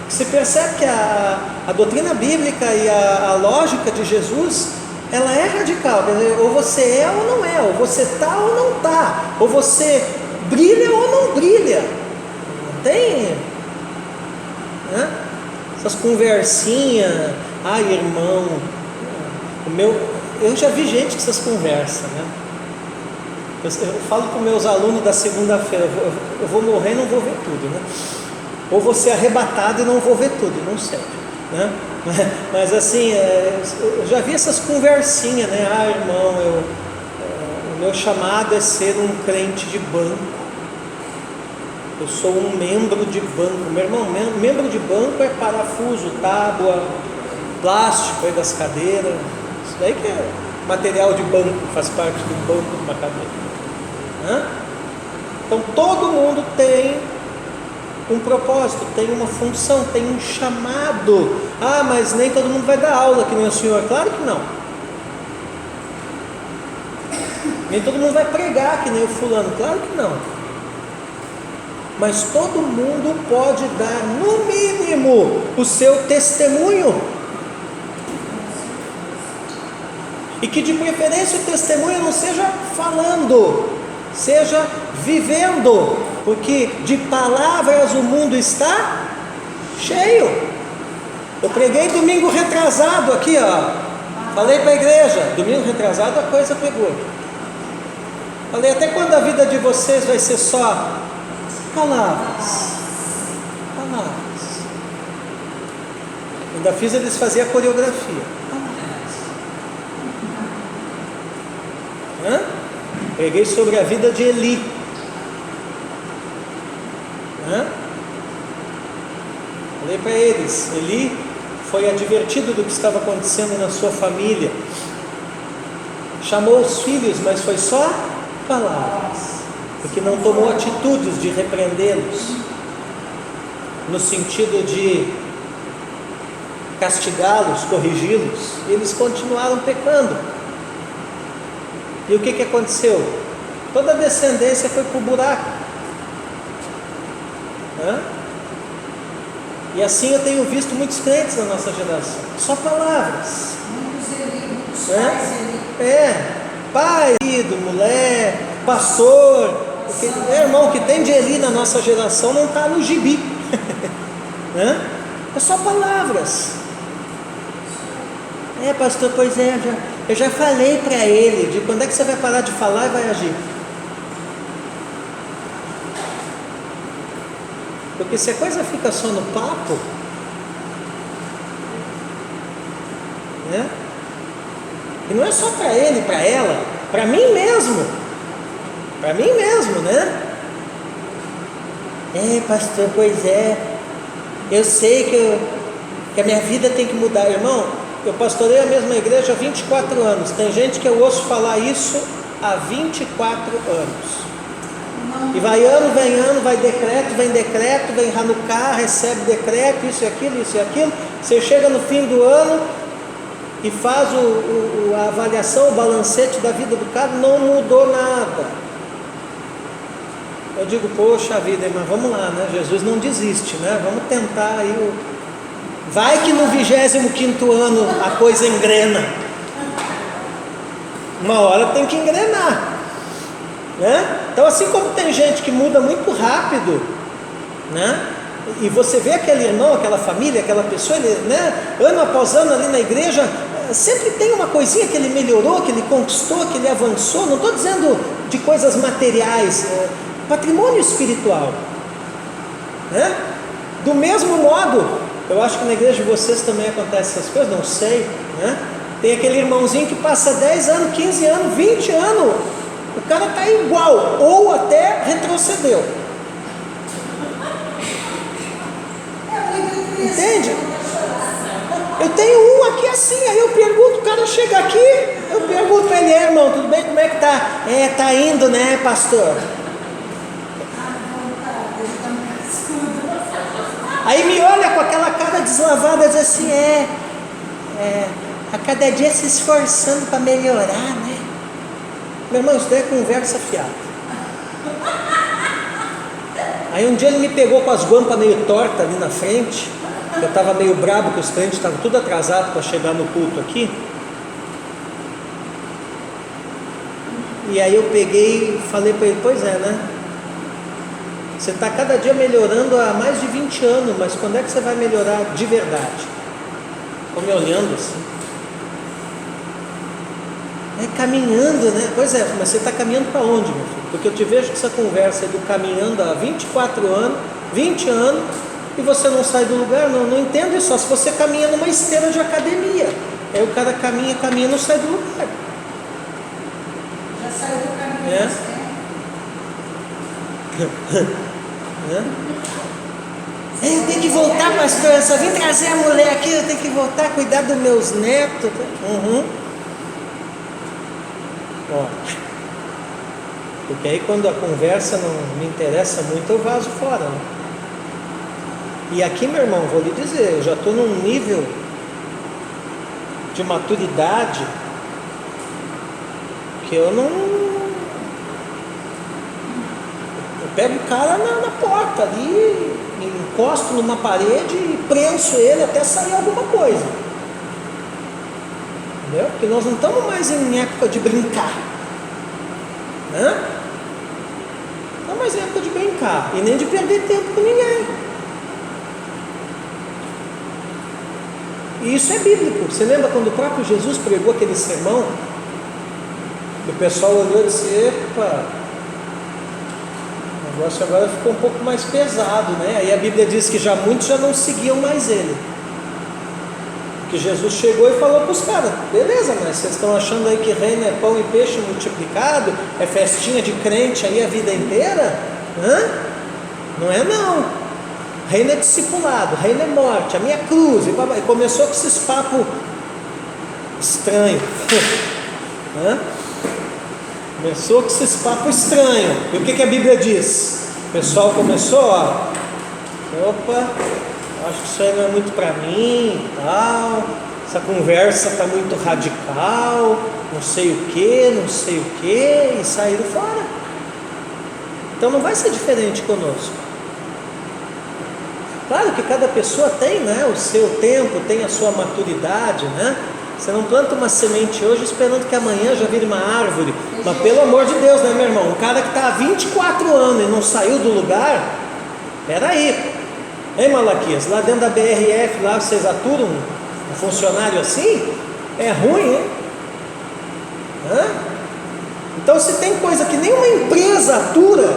Você percebe que a doutrina bíblica e a lógica de Jesus, ela é radical. Quer dizer, ou você é ou não é, ou você está ou não está, ou você brilha ou não brilha. Não tem, né? Essas conversinhas, ai irmão, Eu já vi gente que essas conversas, né? Eu falo para os meus alunos da segunda-feira, eu vou morrer e não vou ver tudo, né? Ou vou ser arrebatado e não vou ver tudo, não sei, né? Mas assim, eu já vi essas conversinhas, né? Ah, irmão, o meu chamado é ser um crente de banco. Eu sou um membro de banco. Meu irmão, membro de banco é parafuso, tábua, plástico aí das cadeiras. Isso daí que é material de banco, faz parte do banco de uma cadeira. Então todo mundo tem um propósito, tem uma função, tem um chamado. Ah, mas nem todo mundo vai dar aula que nem o senhor. Claro que não. Nem todo mundo vai pregar que nem o fulano. Claro que não. Mas todo mundo pode dar, no mínimo, o seu testemunho. E que de preferência o testemunho não seja falando, seja vivendo, porque de palavras o mundo está cheio. Eu preguei domingo retrasado aqui, ó. Falei para a igreja, domingo retrasado a coisa pegou. Falei, até quando a vida de vocês vai ser só palavras? Palavras. Ainda fiz eles fazer a coreografia. Preguei sobre a vida de Eli. Falei para eles, Eli foi advertido do que estava acontecendo na sua família, chamou os filhos, mas foi só palavras, porque não tomou atitudes de repreendê-los, no sentido de castigá-los, corrigi-los. Eles continuaram pecando. E o que aconteceu? Toda a descendência foi para o buraco. E assim eu tenho visto muitos crentes na nossa geração, só palavras. Muitos pais, pai, filho, mulher, pastor. Irmão, o que tem de Eli na nossa geração não está no gibi. É só palavras. Pastor, pois eu já falei para ele, de quando é que você vai parar de falar e vai agir? Porque se a coisa fica só no papo, né? E não é só para ele, para ela, para mim mesmo, né? Pastor, pois eu sei que a minha vida tem que mudar, irmão. Eu pastorei a mesma igreja há 24 anos. Tem gente que eu ouço falar isso há 24 anos. E vai ano, vai decreto, vem Hanukkah, recebe decreto, isso e aquilo. Você chega no fim do ano e faz a avaliação, o balancete da vida do cara, não mudou nada. Eu digo, poxa vida, mas vamos lá, né? Jesus não desiste, né? Vamos tentar aí Vai que no 25º ano a coisa engrena. Uma hora tem que engrenar, né? Então, assim como tem gente que muda muito rápido, né? E você vê aquele irmão, aquela família, aquela pessoa, ele, né? Ano após ano ali na igreja, sempre tem uma coisinha que ele melhorou, que ele conquistou, que ele avançou. Não estou dizendo de coisas materiais, patrimônio espiritual, né? Do mesmo modo, eu acho que na igreja de vocês também acontecem essas coisas, não sei, né? Tem aquele irmãozinho que passa 10 anos, 15 anos, 20 anos, o cara está igual, ou até retrocedeu. Entende? Eu tenho um aqui assim, aí eu pergunto, o cara chega aqui, eu pergunto para ele, irmão, tudo bem? Como é que tá? Tá indo, né, pastor? Aí me olha com aquela cara deslavada e diz assim, a cada dia se esforçando para melhorar, né? Meu irmão, isso daí é conversa fiada. Aí um dia ele me pegou com as guampas meio tortas ali na frente. Eu estava meio brabo que os crentes estavam tudo atrasados para chegar no culto aqui. E aí eu peguei e falei para ele, pois é, né? Você está cada dia melhorando há mais de 20 anos, mas quando é que você vai melhorar de verdade? Ficou me olhando assim. É caminhando, né? Pois é, mas você está caminhando para onde, meu filho? Porque eu te vejo que essa conversa é do caminhando há 24 anos, 20 anos, e você não sai do lugar. Não entendo isso, só se você caminha numa esteira de academia. Aí o cara caminha, não sai do lugar. Já saiu do caminho. É. Eu tenho que voltar, pastor, eu só vim trazer a mulher aqui, eu tenho que voltar a cuidar dos meus netos. Ó, porque aí quando a conversa não me interessa muito, eu vazo fora, né? E aqui, meu irmão, vou lhe dizer, eu já estou num nível de maturidade que eu não... Eu pego o cara na porta ali, encosto numa parede e prenso ele até sair alguma coisa. Entendeu? Porque nós não estamos mais em época de brincar, né? Não estamos mais em época de brincar e nem de perder tempo com ninguém. E isso é bíblico. Você lembra quando o próprio Jesus pregou aquele sermão? O pessoal olhou e disse: epa, o negócio agora ficou um pouco mais pesado, né? Aí a Bíblia diz que muitos já não seguiam mais ele. Que Jesus chegou e falou para os caras: beleza, mas vocês estão achando aí que reino é pão e peixe multiplicado? É festinha de crente aí a vida inteira? Não é não. Reino é discipulado, reino é morte, a minha cruz. E começou com esses papos estranhos. Começou com esses papos estranhos. E o que a Bíblia diz? O pessoal começou, opa, acho que isso aí não é muito para mim e tal. Essa conversa está muito radical, não sei o que, e saíram fora. Então não vai ser diferente conosco. Claro que cada pessoa tem, né, o seu tempo, tem a sua maturidade, né? Você não planta uma semente hoje esperando que amanhã já vire uma árvore. Mas pelo amor de Deus, né, meu irmão? Um cara que está há 24 anos e não saiu do lugar, peraí. Hein, Malaquias? Lá dentro da BRF, lá vocês aturam um funcionário assim? É ruim, hein? Então se tem coisa que nenhuma empresa atura,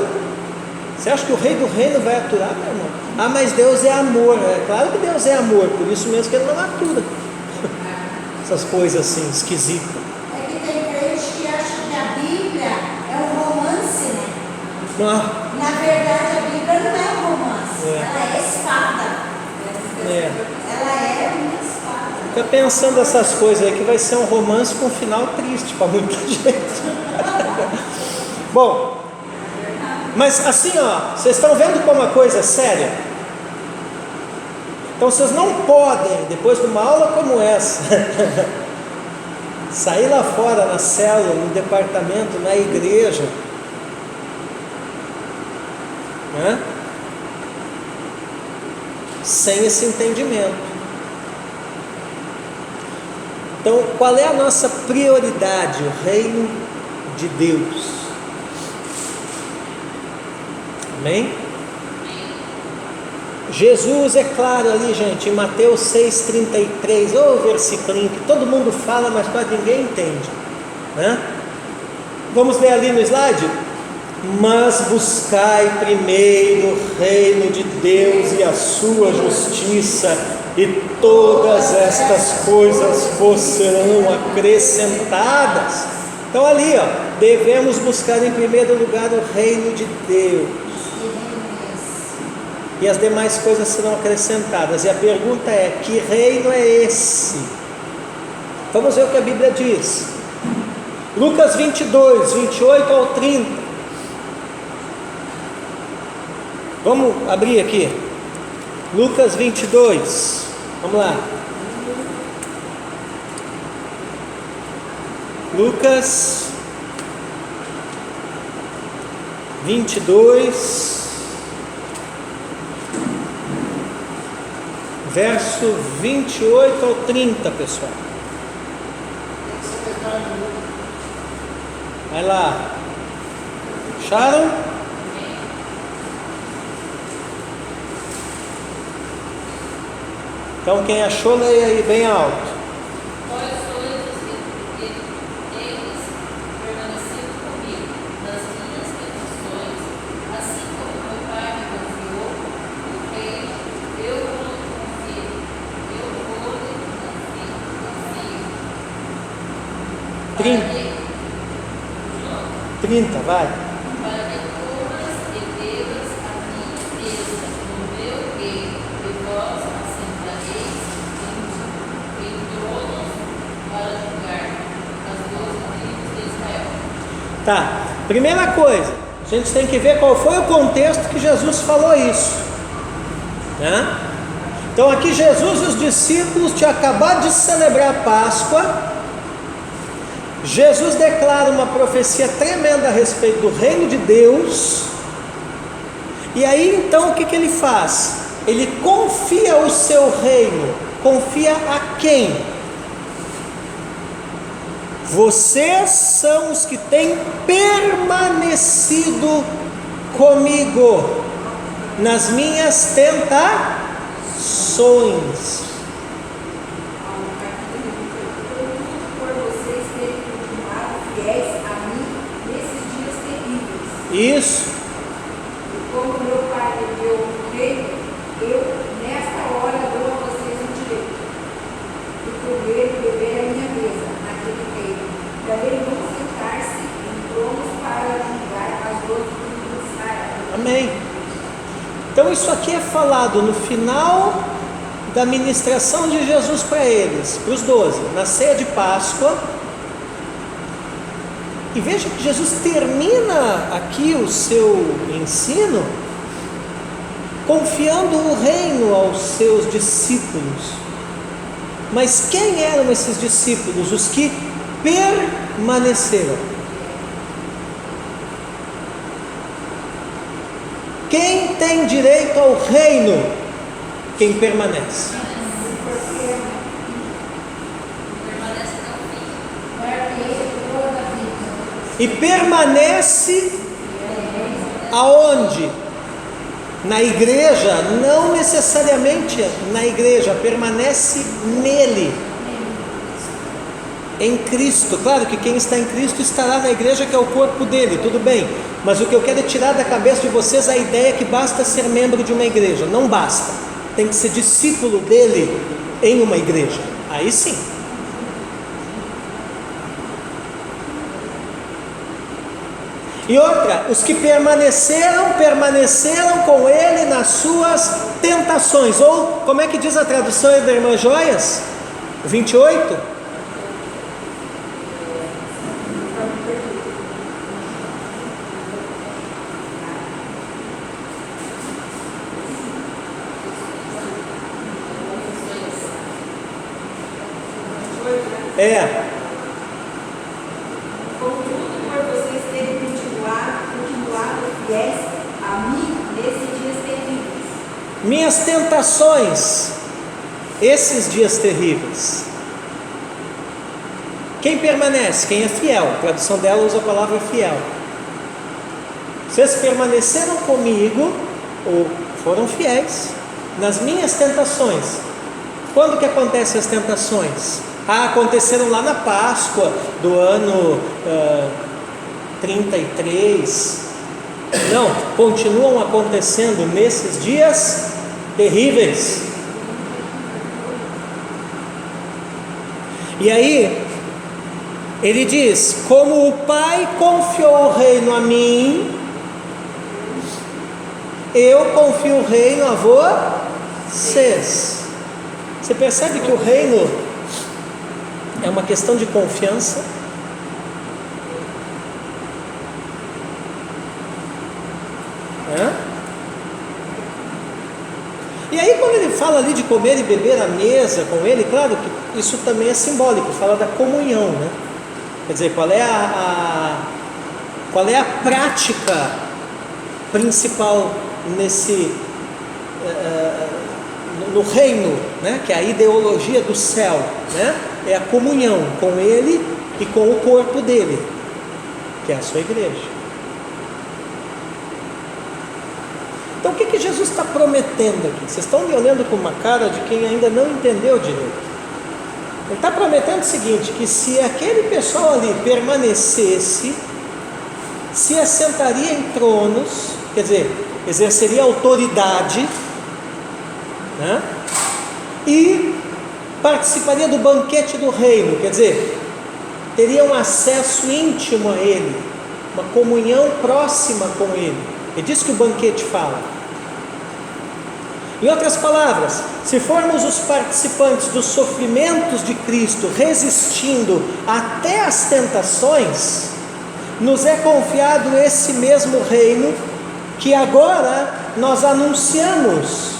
você acha que o rei do reino vai aturar, meu irmão? Ah, mas Deus é amor. É claro que Deus é amor, por isso mesmo que Ele não atura essas coisas assim, esquisitas. É que tem crente que acha que a Bíblia é um romance, né? Na verdade, a Bíblia não é um romance, ela é espada. Ela é uma espada. Fica pensando essas coisas aí, que vai ser um romance com um final triste para muita gente. Bom, mas assim, vocês estão vendo como a coisa é séria? Então vocês não podem, depois de uma aula como essa, sair lá fora na célula, no departamento, na igreja, sem esse entendimento. Então, qual é a nossa prioridade? O reino de Deus. Amém? Jesus é claro ali, gente, em Mateus 6,33, versículo que todo mundo fala, mas quase ninguém entende, né? Vamos ler ali no slide? Mas buscai primeiro o reino de Deus e a sua justiça, e todas estas coisas vos serão acrescentadas. Então ali, devemos buscar em primeiro lugar o reino de Deus, e as demais coisas serão acrescentadas. E a pergunta é: que reino é esse? Vamos ver o que a Bíblia diz. Lucas 22, 28 ao 30. Vamos abrir aqui. Lucas 22. Vamos lá. Lucas 22. Verso 28 ao 30, pessoal. Vai lá. Acharam? Então quem achou, leia aí bem alto. Vós sois os 30, vai. Para que comas e bebas a minha mesa no meu reino, e vós assentareis em tronos para julgar as 12 tribos de Israel. Tá, primeira coisa, a gente tem que ver qual foi o contexto que Jesus falou isso, né? Então aqui Jesus e os discípulos tinham acabado de celebrar a Páscoa. Jesus declara uma profecia tremenda a respeito do reino de Deus. E aí então o que ele faz? Ele confia o seu reino. Confia a quem? Vocês são os que têm permanecido comigo nas minhas tentações. Por vocês terem continuado fiéis a mim nesses dias terríveis. Isso. E como meu Pai me deu o reino, eu nesta hora dou a vocês o direito de comer e beber a minha mesa naquele reino. Também vão sentar-se em tronos para julgar as 12 tribos de Israel. Amém. Então isso aqui é falado no final da ministração de Jesus para eles, para os 12, na ceia de Páscoa. E veja que Jesus termina aqui o seu ensino confiando o reino aos seus discípulos. Mas quem eram esses discípulos? Os que permaneceram. Quem tem direito ao reino? Quem permanece. Permanece até o fim. E permanece aonde? Na igreja? Não necessariamente na igreja, permanece nele, em Cristo. Claro que quem está em Cristo estará na igreja, que é o corpo dele, tudo bem. Mas o que eu quero é tirar da cabeça de vocês a ideia que basta ser membro de uma igreja. Não basta, tem que ser discípulo dele em uma igreja, aí sim. E outra, os que permaneceram com ele nas suas tentações. Ou, como é que diz a tradução da irmã Joias? 28? É. Contudo, por vocês terem continuado fiéis a mim nesses dias terríveis. Minhas tentações, esses dias terríveis. Quem permanece? Quem é fiel. A tradução dela usa a palavra fiel. Vocês permaneceram comigo, ou foram fiéis, nas minhas tentações. Quando que acontecem as tentações? Aconteceram lá na Páscoa do ano 33. Não, continuam acontecendo nesses dias terríveis. E aí, ele diz: como o Pai confiou o reino a mim, eu confio o reino a vocês. Você percebe que o reino é uma questão de confiança? E aí quando ele fala ali de comer e beber à mesa com ele, claro que isso também é simbólico, fala da comunhão, né? Quer dizer, qual é a prática principal no reino, né? Que é a ideologia do céu, né? É a comunhão com ele e com o corpo dele, que é a sua igreja. Então o que Jesus está prometendo aqui? Vocês estão me olhando com uma cara de quem ainda não entendeu direito. Ele está prometendo o seguinte: que se aquele pessoal ali permanecesse, se assentaria em tronos, quer dizer, exerceria autoridade, né? E participaria do banquete do reino, quer dizer, teriam acesso íntimo a Ele, uma comunhão próxima com Ele. É disso que o banquete fala. Em outras palavras, se formos os participantes dos sofrimentos de Cristo, resistindo até as tentações, nos é confiado esse mesmo reino que agora nós anunciamos.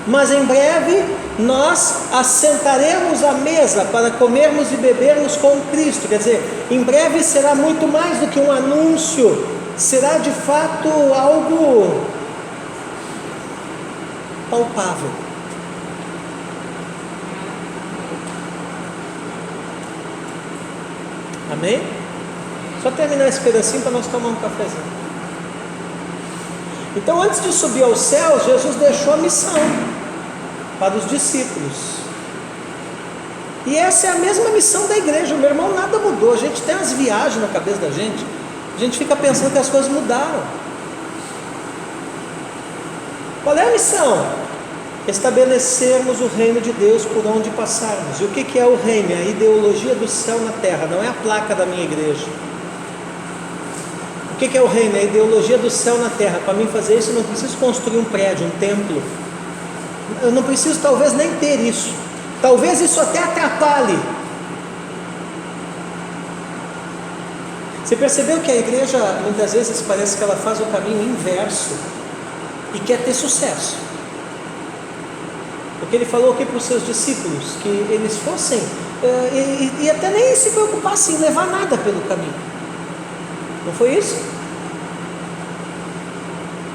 Mas em breve nós assentaremos à mesa para comermos e bebermos com Cristo. Quer dizer, em breve será muito mais do que um anúncio, será de fato algo palpável. Amém? Só terminar esse pedacinho para nós tomar um cafezinho. Então, antes de subir aos céus, Jesus deixou a missão para os discípulos. E essa é a mesma missão da igreja, meu irmão, nada mudou. A gente tem umas viagens na cabeça da gente, a gente fica pensando que as coisas mudaram. Qual é a missão? Estabelecermos o reino de Deus por onde passarmos. E o que é o reino? É a ideologia do céu na terra, não é a placa da minha igreja. O que é o reino? É a ideologia do céu na terra. Para mim fazer isso eu não preciso construir um prédio, um templo. Eu não preciso talvez nem ter isso. Talvez isso até atrapalhe. Você percebeu que a igreja muitas vezes parece que ela faz o caminho inverso e quer ter sucesso? Porque ele falou aqui para os seus discípulos que eles fossem e até nem se preocupassem em levar nada pelo caminho. Não foi isso?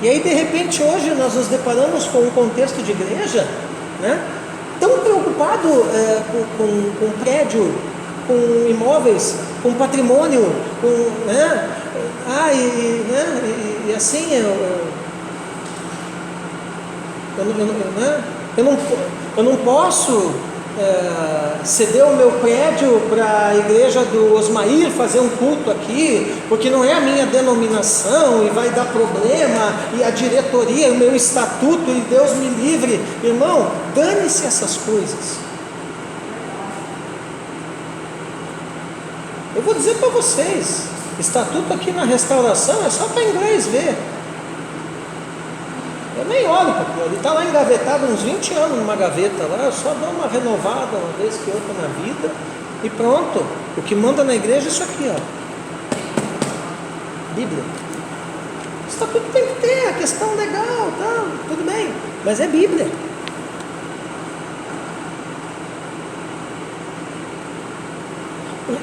E aí de repente hoje nós nos deparamos com um contexto de igreja, né, tão preocupado com prédio, com imóveis, com patrimônio, né, e assim eu não posso ceder o meu prédio para a igreja do Osmair fazer um culto aqui, porque não é a minha denominação e vai dar problema, e a diretoria, o meu estatuto, e Deus me livre. Irmão, dane-se essas coisas. Eu vou dizer para vocês, estatuto aqui na restauração é só para inglês ver. Eu nem olho para aquilo, ele está lá engavetado uns 20 anos numa gaveta lá, eu só dou uma renovada uma vez que outra na vida e pronto. O que manda na igreja é isso aqui, ó. Bíblia. Estatuto tem que ter, a questão legal, tá, tudo bem, mas é Bíblia.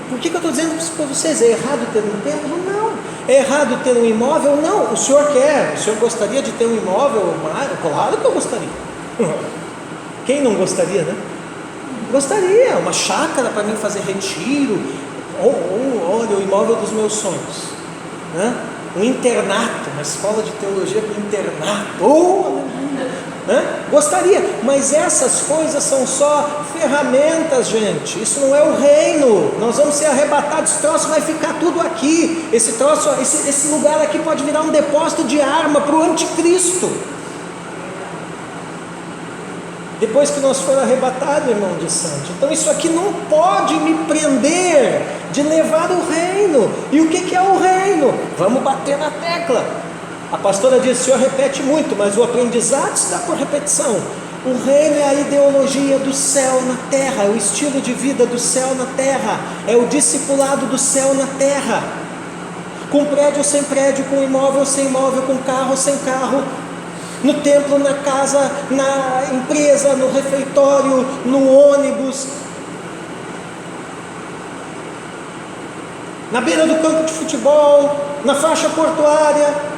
Por que eu estou dizendo isso para vocês? É errado ter um templo? Não. É errado ter um imóvel? Não. O senhor quer? O senhor gostaria de ter um imóvel? Claro que eu gostaria. Quem não gostaria, né? Gostaria. Uma chácara para mim fazer retiro. Olha, o imóvel dos meus sonhos, né? Um internato, uma escola de teologia com internato. Né? Gostaria, mas essas coisas são só ferramentas, gente. Isso não é o reino. Nós vamos ser arrebatados, esse troço vai ficar tudo aqui. Esse lugar aqui pode virar um depósito de arma para o anticristo. Depois que nós formos arrebatados, irmão de santo. Então isso aqui não pode me prender de levar o reino. E o que é o reino? Vamos bater na tecla. A pastora disse: o senhor repete muito, mas o aprendizado se dá por repetição. O reino é a ideologia do céu na terra, é o estilo de vida do céu na terra, é o discipulado do céu na terra, com prédio sem prédio, com imóvel sem imóvel, com carro sem carro, no templo, na casa, na empresa, no refeitório, no ônibus, na beira do campo de futebol, na faixa portuária,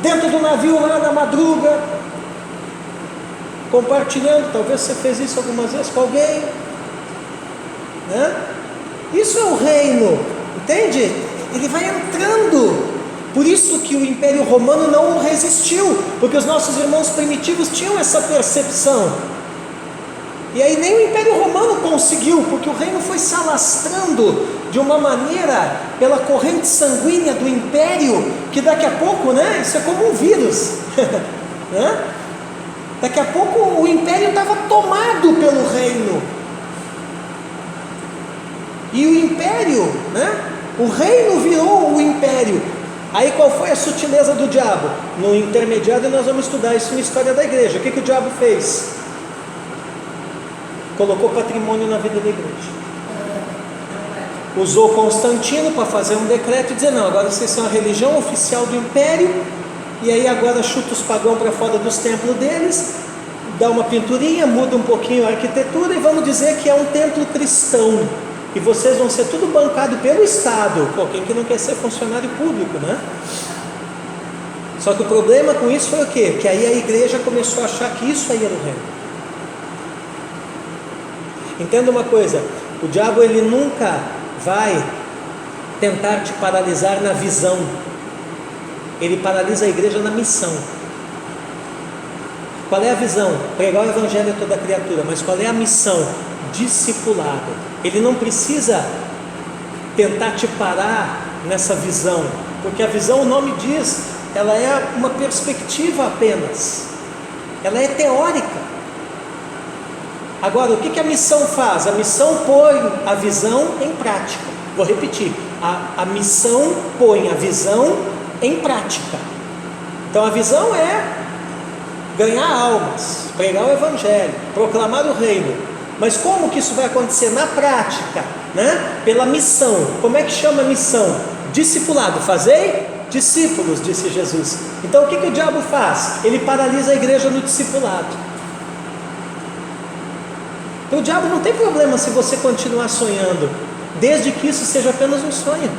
dentro do navio lá na madruga, compartilhando. Talvez você fez isso algumas vezes com alguém, né? Isso é o reino, entende? Ele vai entrando. Por isso que o Império Romano não resistiu, porque os nossos irmãos primitivos tinham essa percepção. E aí nem o Império Romano conseguiu, porque o reino foi se alastrando de uma maneira pela corrente sanguínea do império, que daqui a pouco, né, isso é como um vírus, né? Daqui a pouco o império estava tomado pelo reino, e o império império, né? O reino virou o império. Aí qual foi a sutileza do diabo? No intermediário nós vamos estudar isso na história da igreja. O que o diabo fez? Colocou patrimônio na vida da igreja. Usou Constantino para fazer um decreto e dizer, não, agora vocês são a religião oficial do império, e aí agora chuta os pagãos para fora dos templos deles, dá uma pinturinha, muda um pouquinho a arquitetura e vamos dizer que é um templo cristão, e vocês vão ser tudo bancado pelo Estado. Pô, quem que não quer ser funcionário público, né? Só que o problema com isso foi o quê? Que aí a igreja começou a achar que isso aí era o reino. Entenda uma coisa, o diabo ele nunca vai tentar te paralisar na visão, ele paralisa a igreja na missão. Qual é a visão? Pregar o evangelho a toda criatura. Mas qual é a missão? Discipulado. Ele não precisa tentar te parar nessa visão, porque a visão, o nome diz, ela é uma perspectiva apenas, ela é teórica. Agora, o que a missão faz? A missão põe a visão em prática. Vou repetir, a missão põe a visão em prática. Então a visão é ganhar almas, pregar o evangelho, proclamar o reino. Mas como que isso vai acontecer na prática, né? Pela missão. Como é que chama a missão? Discipulado. Fazei discípulos, disse Jesus. Então o que o diabo faz? Ele paralisa a igreja no discipulado. O diabo não tem problema se você continuar sonhando, desde que isso seja apenas um sonho.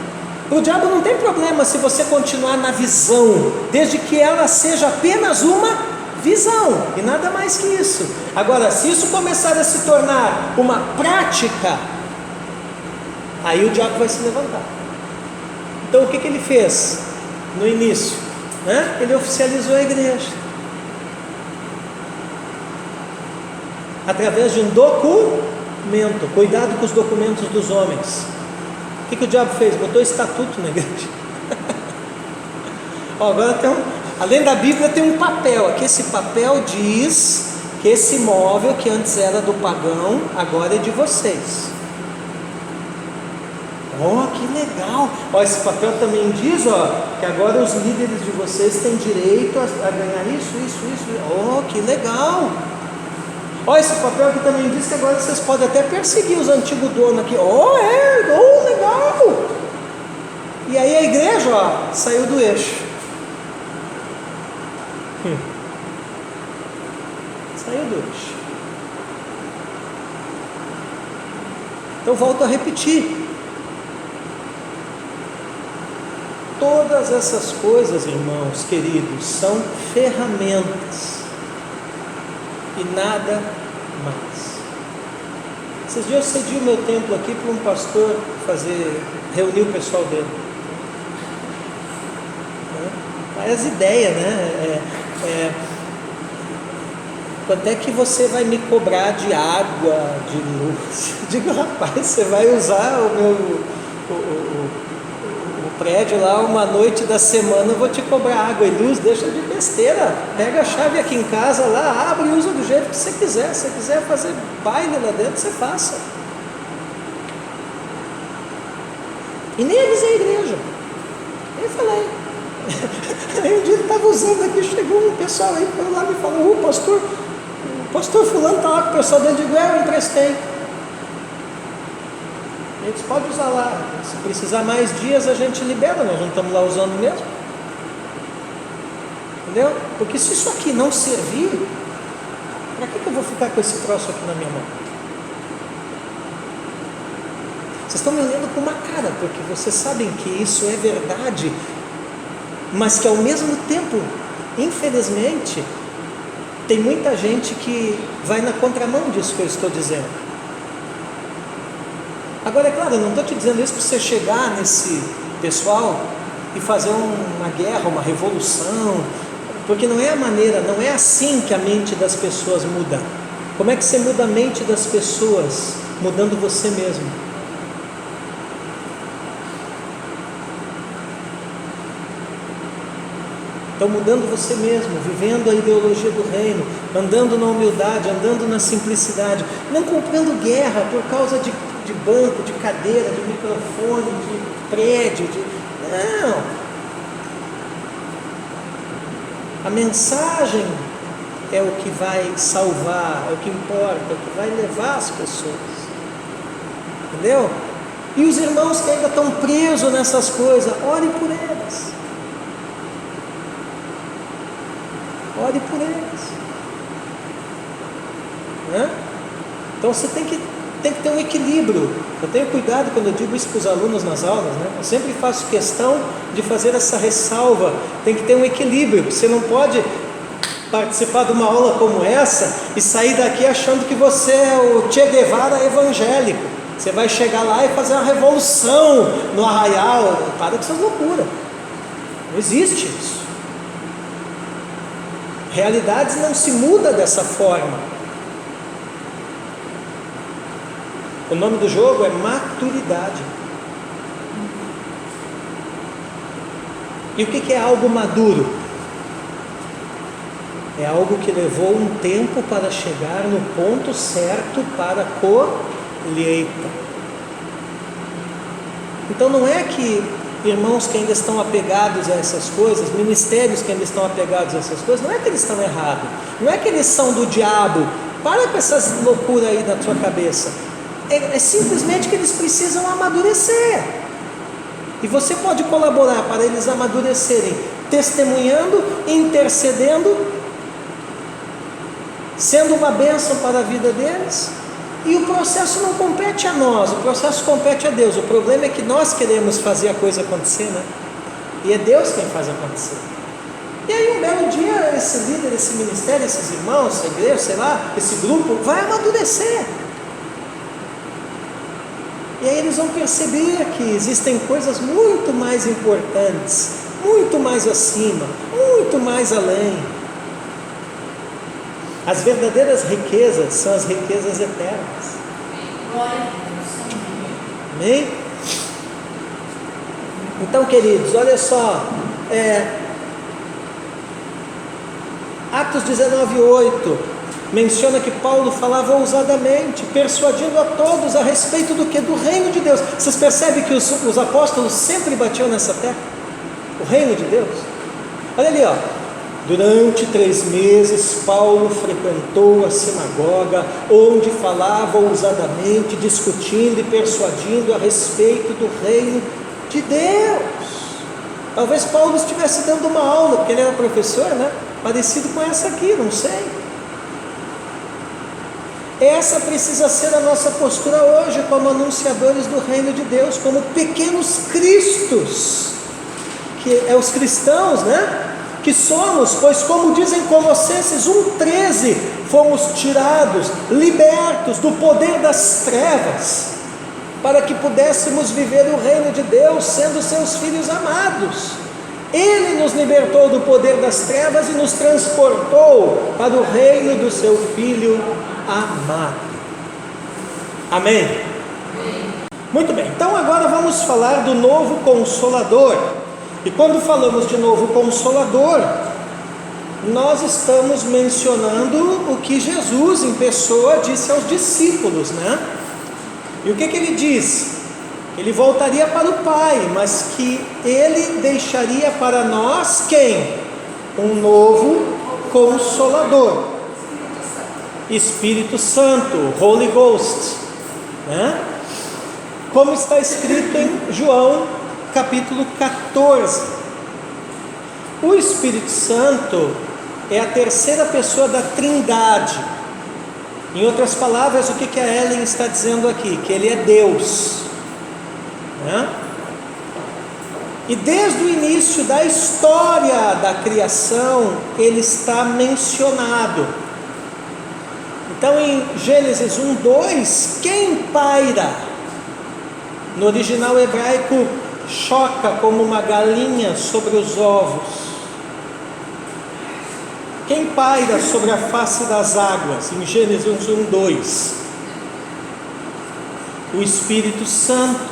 O diabo não tem problema se você continuar na visão, desde que ela seja apenas uma visão, e nada mais que isso. Agora, se isso começar a se tornar uma prática, aí o diabo vai se levantar. Então o que ele fez no início? Né? Ele oficializou a igreja através de um documento. Cuidado com os documentos dos homens. O que o diabo fez? Botou estatuto na igreja. Agora tem além da Bíblia tem um papel. Aqui esse papel diz que esse imóvel que antes era do pagão, agora é de vocês. Que legal! Esse papel também diz que agora os líderes de vocês têm direito a ganhar isso. Que legal! Esse papel aqui também diz que agora vocês podem até perseguir os antigos donos aqui. Legal! E aí a igreja, saiu do eixo. Saiu do eixo. Então volto a repetir. Todas essas coisas, irmãos queridos, são ferramentas e nada mais. Esses dias eu cedi o meu templo aqui para um pastor reunir o pessoal dele. Várias ideias, né? Quanto é que você vai me cobrar de água, de luz? Digo, rapaz, você vai usar o prédio lá uma noite da semana, eu vou te cobrar água e luz, deixa de besteira, pega a chave aqui em casa lá, abre e usa do jeito que você quiser. Se você quiser fazer baile lá dentro, você faça. E nem avisei a igreja, nem falei. Aí um dia ele estava usando aqui, chegou um pessoal aí lá me falou, o pastor fulano está lá com o pessoal dentro, eu digo, eu emprestei. Eles podem usar lá, se precisar mais dias a gente libera, nós não estamos lá usando mesmo. Entendeu? Porque se isso aqui não servir, para que eu vou ficar com esse troço aqui na minha mão? Vocês estão me olhando com uma cara, porque vocês sabem que isso é verdade, mas que ao mesmo tempo, infelizmente, tem muita gente que vai na contramão disso que eu estou dizendo. Agora, é claro, eu não estou te dizendo isso para você chegar nesse pessoal e fazer uma guerra, uma revolução, porque não é a maneira, não é assim que a mente das pessoas muda. Como é que você muda a mente das pessoas? Mudando você mesmo. Então, mudando você mesmo, vivendo a ideologia do reino, andando na humildade, andando na simplicidade, não comprando guerra por causa de de banco, de cadeira, de microfone, de prédio. Não. A mensagem é o que vai salvar, é o que importa, é o que vai levar as pessoas. Entendeu? E os irmãos que ainda estão presos nessas coisas, ore por eles. Ore por eles. Né? Então você tem que ter um equilíbrio. Eu tenho cuidado quando eu digo isso para os alunos nas aulas, né? Eu sempre faço questão de fazer essa ressalva. Tem que ter um equilíbrio. Você não pode participar de uma aula como essa e sair daqui achando que você é o Che Guevara evangélico. Você vai chegar lá e fazer uma revolução no arraial. Para com essas loucuras. Não existe isso. Realidades não se mudam dessa forma. O nome do jogo é maturidade. E o que é algo maduro? É algo que levou um tempo para chegar no ponto certo para colheita. Então não é que irmãos que ainda estão apegados a essas coisas, ministérios que ainda estão apegados a essas coisas, não é que eles estão errados, não é que eles são do diabo. Para com essas loucuras aí na sua cabeça. É simplesmente que eles precisam amadurecer. E você pode colaborar para eles amadurecerem, testemunhando, intercedendo, sendo uma bênção para a vida deles. E o processo não compete a nós, o processo compete a Deus. O problema é que nós queremos fazer a coisa acontecer, né? E é Deus quem faz acontecer. E aí um belo dia esse líder, esse ministério, esses irmãos, essa igreja, sei lá, esse grupo vai amadurecer. E aí eles vão perceber que existem coisas muito mais importantes, muito mais acima, muito mais além. As verdadeiras riquezas são as riquezas eternas. Amém? Então, queridos, olha só, Atos 19:8 menciona que Paulo falava ousadamente, persuadindo a todos a respeito do que? Do reino de Deus. Vocês percebem que os apóstolos sempre batiam nessa tecla? O reino de Deus. Olha ali, ó. Durante 3 meses, Paulo frequentou a sinagoga, onde falava ousadamente, discutindo e persuadindo a respeito do reino de Deus. Talvez Paulo estivesse dando uma aula, porque ele era professor, né? Parecido com essa aqui, não sei. Essa precisa ser a nossa postura hoje, como anunciadores do reino de Deus, como pequenos cristos, que é os cristãos, né? Que somos, pois como dizem Colossenses 1,13, fomos tirados, libertos do poder das trevas, para que pudéssemos viver o reino de Deus, sendo seus filhos amados. Ele nos libertou do poder das trevas e nos transportou para o reino do seu Filho amado. Amém? Muito bem, então agora vamos falar do novo Consolador. E quando falamos de novo Consolador, nós estamos mencionando o que Jesus em pessoa disse aos discípulos, né? E o que ele diz? Ele voltaria para o Pai, mas que Ele deixaria para nós quem? Um novo Consolador, Espírito Santo, Holy Ghost, né? Como está escrito em João capítulo 14. O Espírito Santo é a terceira pessoa da Trindade. Em outras palavras, o que a Ellen está dizendo aqui? Que Ele é Deus, né? E desde o início da história da criação, Ele está mencionado. Então em Gênesis 1:2, quem paira? No original hebraico, choca como uma galinha sobre os ovos. Quem paira sobre a face das águas? Em Gênesis 1:2, o Espírito Santo.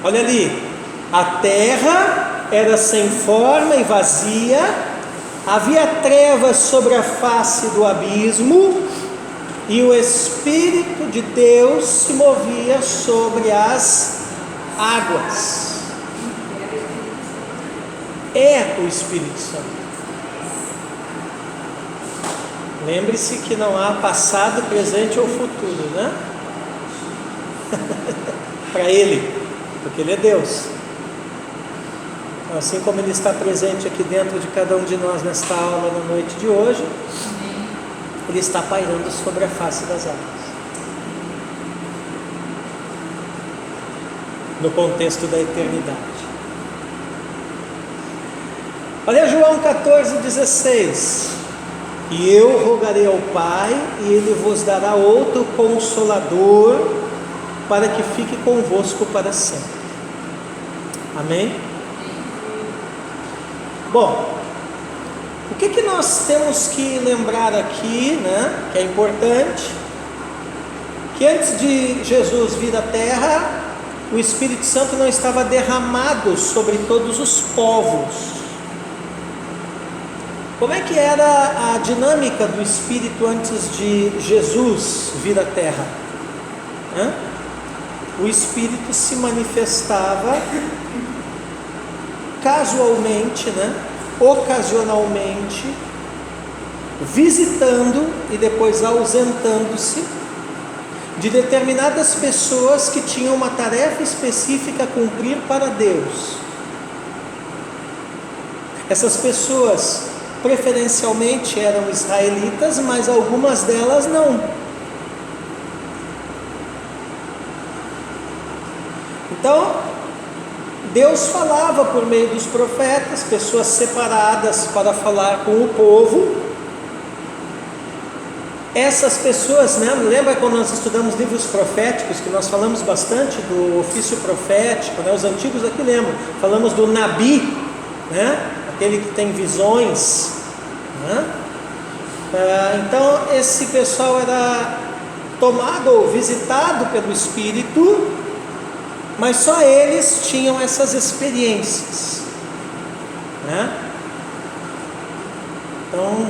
Olha ali, a terra era sem forma e vazia, havia trevas sobre a face do abismo, e o Espírito de Deus se movia sobre as águas. É o Espírito Santo. Lembre-se que não há passado, presente ou futuro, né? Para Ele, porque Ele é Deus. Assim como Ele está presente aqui dentro de cada um de nós nesta aula na noite de hoje, Ele está pairando sobre a face das águas. No contexto da eternidade. Olha João 14,16. E eu rogarei ao Pai, e Ele vos dará outro Consolador, para que fique convosco para sempre. Amém? Bom, o que nós temos que lembrar aqui, né, que é importante, que antes de Jesus vir à Terra, o Espírito Santo não estava derramado sobre todos os povos. Como é que era a dinâmica do Espírito antes de Jesus vir à Terra? O Espírito se manifestava casualmente, ocasionalmente, visitando e depois ausentando-se de determinadas pessoas que tinham uma tarefa específica a cumprir para Deus. Essas pessoas preferencialmente eram israelitas, mas algumas delas não. Então, Deus falava por meio dos profetas, pessoas separadas para falar com o povo. Essas pessoas, lembra quando nós estudamos livros proféticos, que nós falamos bastante do ofício profético, os antigos aqui lembram, falamos do Nabi, aquele que tem visões, então esse pessoal era tomado ou visitado pelo Espírito, mas só eles tinham essas experiências, então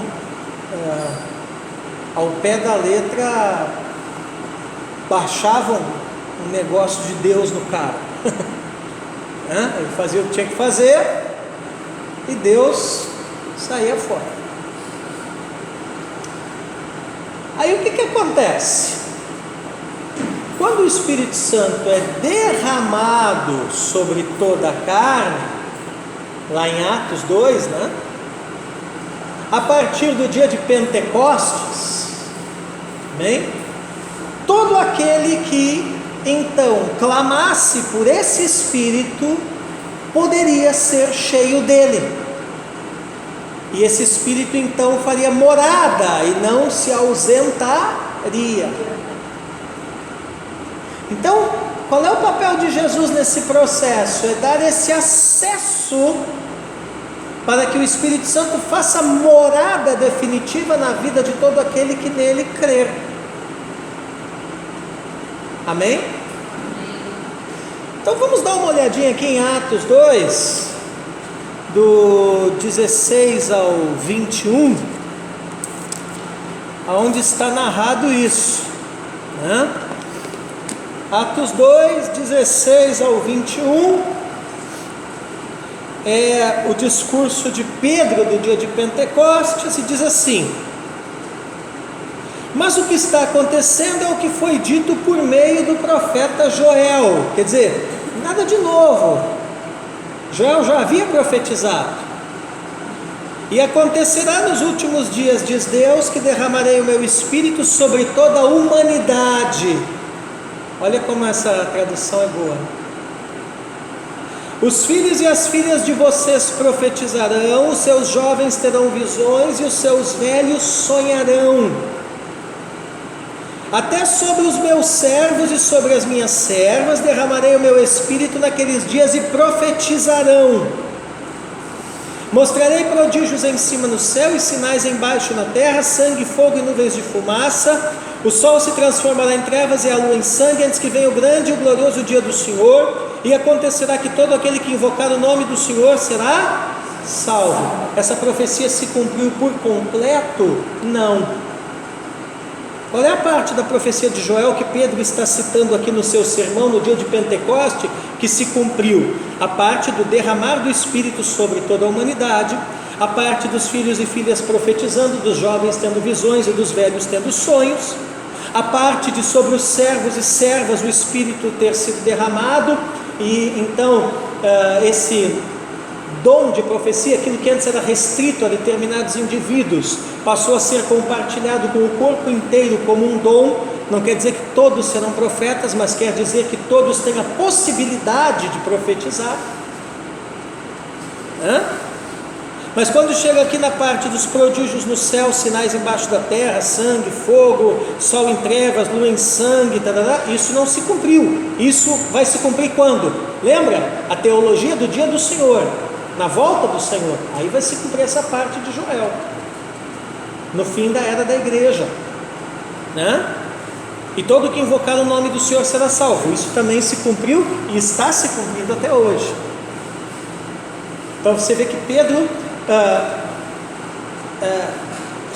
ao pé da letra baixavam um negócio de Deus no cara. Ele fazia o que tinha que fazer e Deus saía fora. Aí o que acontece? Quando o Espírito Santo é derramado sobre toda a carne, lá em Atos 2, a partir do dia de Pentecostes, amém? Todo aquele que então clamasse por esse Espírito poderia ser cheio dele. E esse Espírito então faria morada e não se ausentaria. Então, qual é o papel de Jesus nesse processo? É dar esse acesso para que o Espírito Santo faça morada definitiva na vida de todo aquele que nele crer. Amém? Então vamos dar uma olhadinha aqui em Atos 2, do 16 ao 21, onde está narrado isso, Atos 2, 16 ao 21, é o discurso de Pedro do dia de Pentecostes, e diz assim: mas o que está acontecendo é o que foi dito por meio do profeta Joel, quer dizer, nada de novo. Joel já havia profetizado. E acontecerá nos últimos dias, diz Deus, que derramarei o meu Espírito sobre toda a humanidade. Olha como essa tradução é boa. Os filhos e as filhas de vocês profetizarão, os seus jovens terão visões e os seus velhos sonharão. Até sobre os meus servos e sobre as minhas servas derramarei o meu Espírito naqueles dias e profetizarão. Mostrarei prodígios em cima no céu e sinais embaixo na terra, sangue, fogo e nuvens de fumaça. O sol se transformará em trevas e a lua em sangue, antes que venha o grande e o glorioso dia do Senhor. E acontecerá que todo aquele que invocar o nome do Senhor será salvo. Essa profecia se cumpriu por completo? Não. Qual é a parte da profecia de Joel que Pedro está citando aqui no seu sermão no dia de Pentecoste, que se cumpriu? A parte do derramar do Espírito sobre toda a humanidade, a parte dos filhos e filhas profetizando, dos jovens tendo visões e dos velhos tendo sonhos, a parte de sobre os servos e servas o Espírito ter sido derramado, e então esse dom de profecia, aquilo que antes era restrito a determinados indivíduos, passou a ser compartilhado com o corpo inteiro como um dom. Não quer dizer que todos serão profetas, mas quer dizer que todos têm a possibilidade de profetizar. Mas quando chega aqui na parte dos prodígios no céu, sinais embaixo da terra, sangue, fogo, sol em trevas, lua em sangue, isso não se cumpriu. Isso vai se cumprir quando? Lembra? A teologia do dia do Senhor, na volta do Senhor. Aí vai se cumprir essa parte de Joel, no fim da era da igreja, né? E todo que invocar o nome do Senhor será salvo. Isso também se cumpriu e está se cumprindo até hoje. Então você vê que Pedro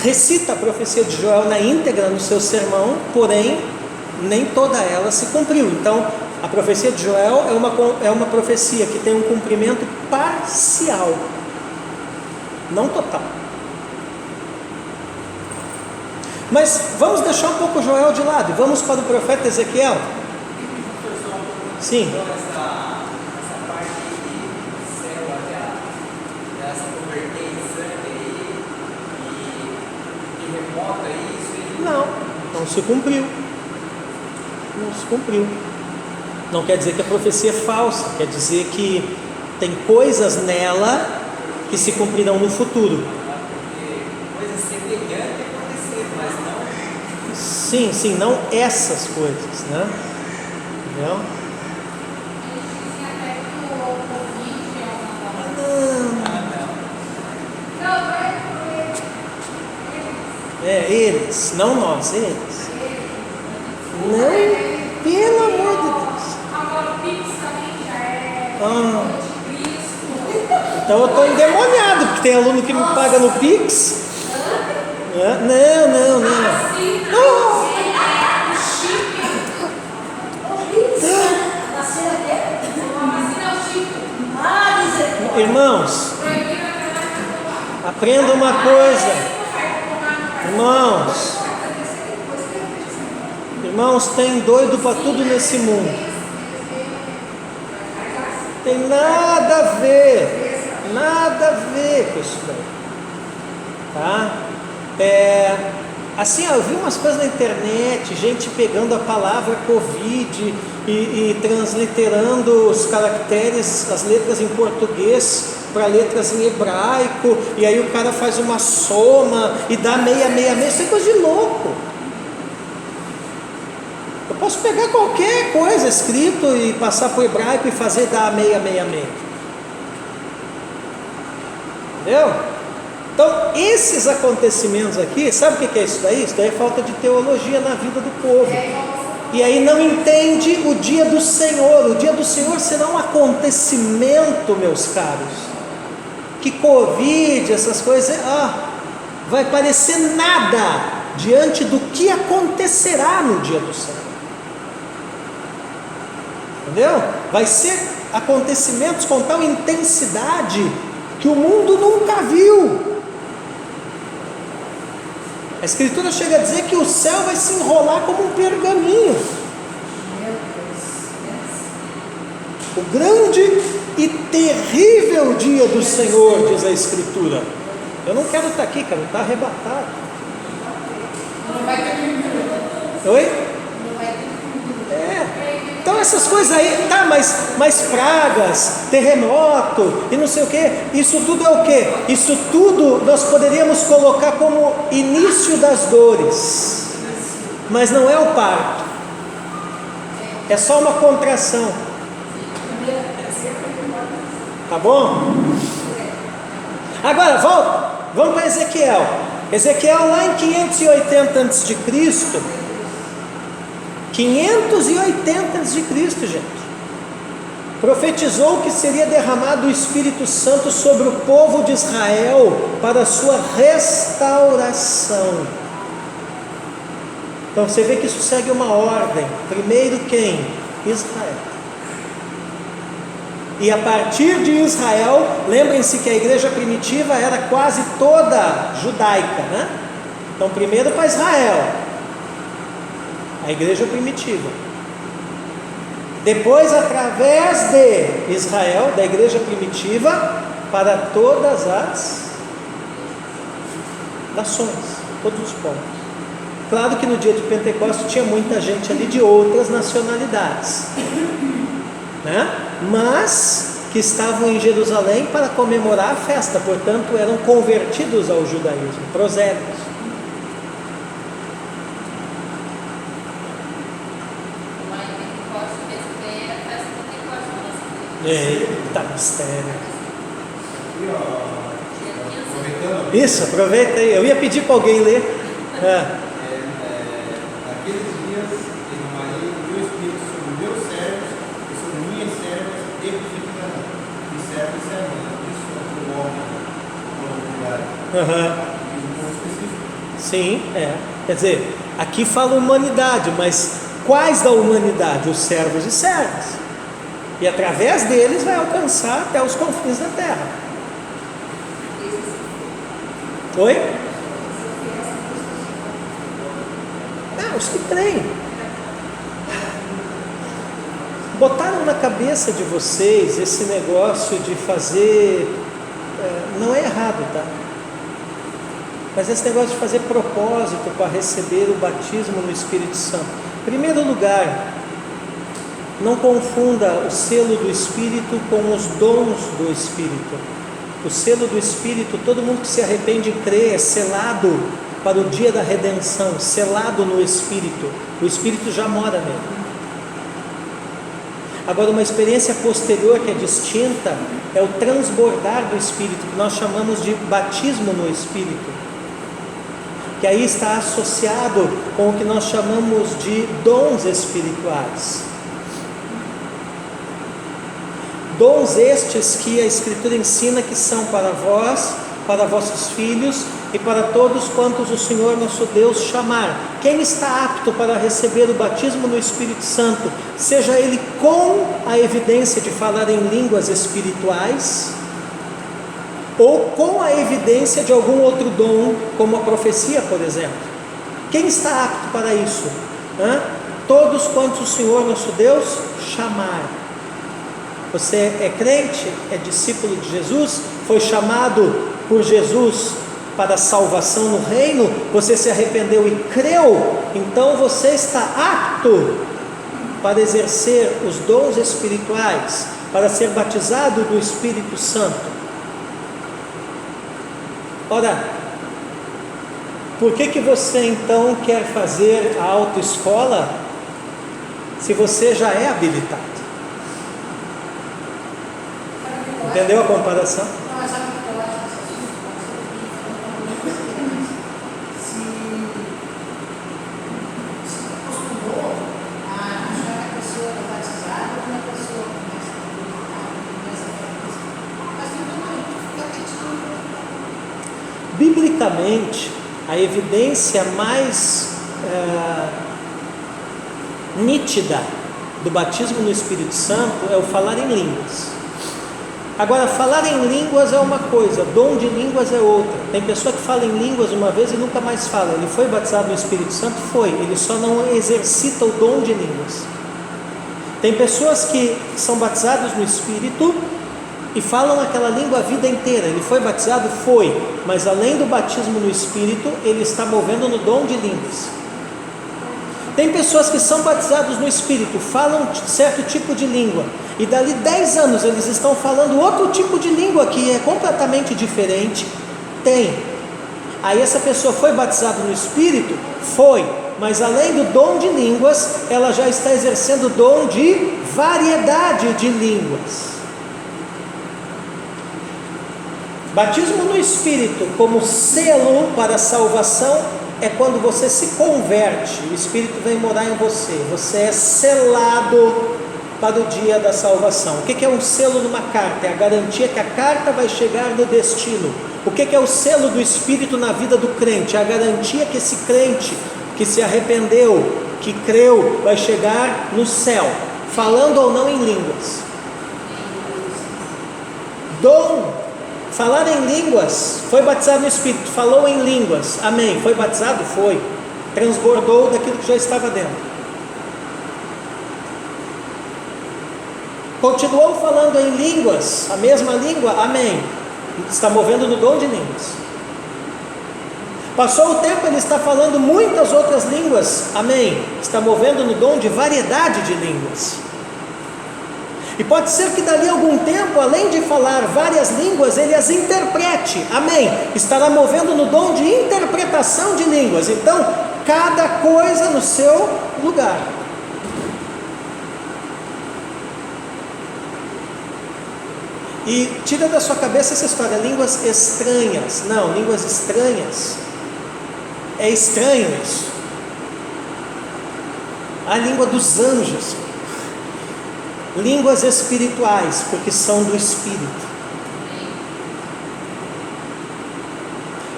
recita a profecia de Joel na íntegra no seu sermão, porém nem toda ela se cumpriu. Então a profecia de Joel é uma profecia que tem um cumprimento parcial, não total. Mas vamos deixar um pouco Joel de lado e vamos para o profeta Ezequiel. Sim. Essa parte do céu, essa converter em sangue aí, e remota isso. Não se cumpriu. Não se cumpriu. Não quer dizer que a profecia é falsa, quer dizer que tem coisas nela que se cumprirão no futuro. Coisas semelhantes aconteceram, mas não. Sim, não essas coisas, né? Entendeu? Eles, não nós, eles. Não, pelo amor de Deus. Agora o Pix também já é anticristo. Então eu estou endemoniado, porque tem aluno que me paga no Pix. Não. Irmãos, aprenda uma coisa. Irmãos, tem doido para tudo nesse mundo. Tem nada a ver com isso daí, tá? Assim, eu vi umas coisas na internet, gente pegando a palavra Covid e transliterando os caracteres, as letras em português para letras em hebraico, e aí o cara faz uma soma e dá 666, isso é coisa de louco. Eu posso pegar qualquer coisa escrito e passar para o hebraico e fazer dar 666. Entendeu? Então, esses acontecimentos aqui, sabe o que é isso daí? Isso daí é falta de teologia na vida do povo. E aí não entende o dia do Senhor. O dia do Senhor será um acontecimento, meus caros. Que Covid, essas coisas, vai parecer nada diante do que acontecerá no dia do Senhor. Entendeu? Vai ser acontecimentos com tal intensidade que o mundo nunca viu. A Escritura chega a dizer que o céu vai se enrolar como um pergaminho. O grande e terrível dia do Senhor, diz a Escritura. Eu não quero estar aqui, cara, está arrebatado. Não vai ter muito. Oi? Não vai ter. Então essas coisas aí, tá, mas pragas, terremoto e não sei o que, isso tudo é o que? Isso tudo nós poderíamos colocar como início das dores, mas não é o parto, é só uma contração, tá bom? Agora vamos para Ezequiel. Ezequiel lá em 580 a.C., 580 a.C., gente, profetizou que seria derramado o Espírito Santo sobre o povo de Israel para a sua restauração. Então você vê que isso segue uma ordem. Primeiro quem? Israel. E a partir de Israel, lembrem-se que a igreja primitiva era quase toda judaica, né? Então primeiro para Israel, a igreja primitiva. Depois, através de Israel, da igreja primitiva, para todas as nações, todos os povos. Claro que no dia de Pentecostes tinha muita gente ali de outras nacionalidades, né? Mas que estavam em Jerusalém para comemorar a festa, portanto eram convertidos ao judaísmo, prosélitos. Eita, mistério. Isso, aproveita aí. Eu ia pedir para alguém ler. Naqueles dias, em Maria, o meu espírito sobre meus servos e sobre minhas servas edificarão. E servos e servas, isso é o homem, no lugar. Sim, quer dizer, aqui fala humanidade, mas quais da humanidade? Os servos e servas. E através deles vai alcançar até os confins da terra. Oi? Os que creem. Botaram na cabeça de vocês esse negócio de fazer, não é errado, tá? Mas esse negócio de fazer propósito para receber o batismo no Espírito Santo. Em primeiro lugar, não confunda o selo do Espírito com os dons do Espírito. O selo do Espírito, todo mundo que se arrepende e crê é selado para o dia da redenção, selado no Espírito. O Espírito já mora nele. Agora, uma experiência posterior que é distinta é o transbordar do Espírito, que nós chamamos de batismo no Espírito, que aí está associado com o que nós chamamos de dons espirituais. Dons estes que a Escritura ensina que são para vós, para vossos filhos e para todos quantos o Senhor nosso Deus chamar. Quem está apto para receber o batismo no Espírito Santo, seja ele com a evidência de falar em línguas espirituais, ou com a evidência de algum outro dom, como a profecia, por exemplo. Quem está apto para isso? Todos quantos o Senhor nosso Deus chamar. Você é crente, é discípulo de Jesus, foi chamado por Jesus para a salvação no reino, você se arrependeu e creu, então você está apto para exercer os dons espirituais, para ser batizado do Espírito Santo. Ora, por que você então quer fazer a autoescola se você já é habilitado? Entendeu a comparação? Não, sabe o que eu acho desse assunto? Se acostumou a achar que a pessoa é batizada ou uma pessoa começa a mas não, biblicamente, a evidência mais nítida do batismo no Espírito Santo é o falar em línguas. Agora, falar em línguas é uma coisa, dom de línguas é outra. Tem pessoa que fala em línguas uma vez e nunca mais fala. Ele foi batizado no Espírito Santo? Foi. Ele só não exercita o dom de línguas. Tem pessoas que são batizadas no Espírito e falam aquela língua a vida inteira. Ele foi batizado? Foi. Mas além do batismo no Espírito, ele está movendo no dom de línguas. Tem pessoas que são batizados no Espírito, falam certo tipo de língua, e dali 10 anos eles estão falando outro tipo de língua que é completamente diferente. Tem. Aí essa pessoa foi batizada no Espírito? Foi. Mas além do dom de línguas, ela já está exercendo o dom de variedade de línguas. Batismo no Espírito como selo para a salvação é quando você se converte, o Espírito vem morar em você, você é selado para o dia da salvação. O que é um selo numa carta? É a garantia que a carta vai chegar no destino. O que é o selo do Espírito na vida do crente? É a garantia que esse crente que se arrependeu, que creu, vai chegar no céu, falando ou não em línguas. Dom, falar em línguas, foi batizado no Espírito, falou em línguas, amém. Foi batizado? Foi. Transbordou daquilo que já estava dentro. Continuou falando em línguas, a mesma língua, amém. Está movendo no dom de línguas. Passou o tempo, ele está falando muitas outras línguas, amém. Está movendo no dom de variedade de línguas. E pode ser que dali a algum tempo, além de falar várias línguas, ele as interprete, amém. Estará movendo no dom de interpretação de línguas. Então, cada coisa no seu lugar. E tira da sua cabeça essa história, línguas estranhas. Não, línguas estranhas. É estranho isso. A língua dos anjos. Línguas espirituais, porque são do Espírito.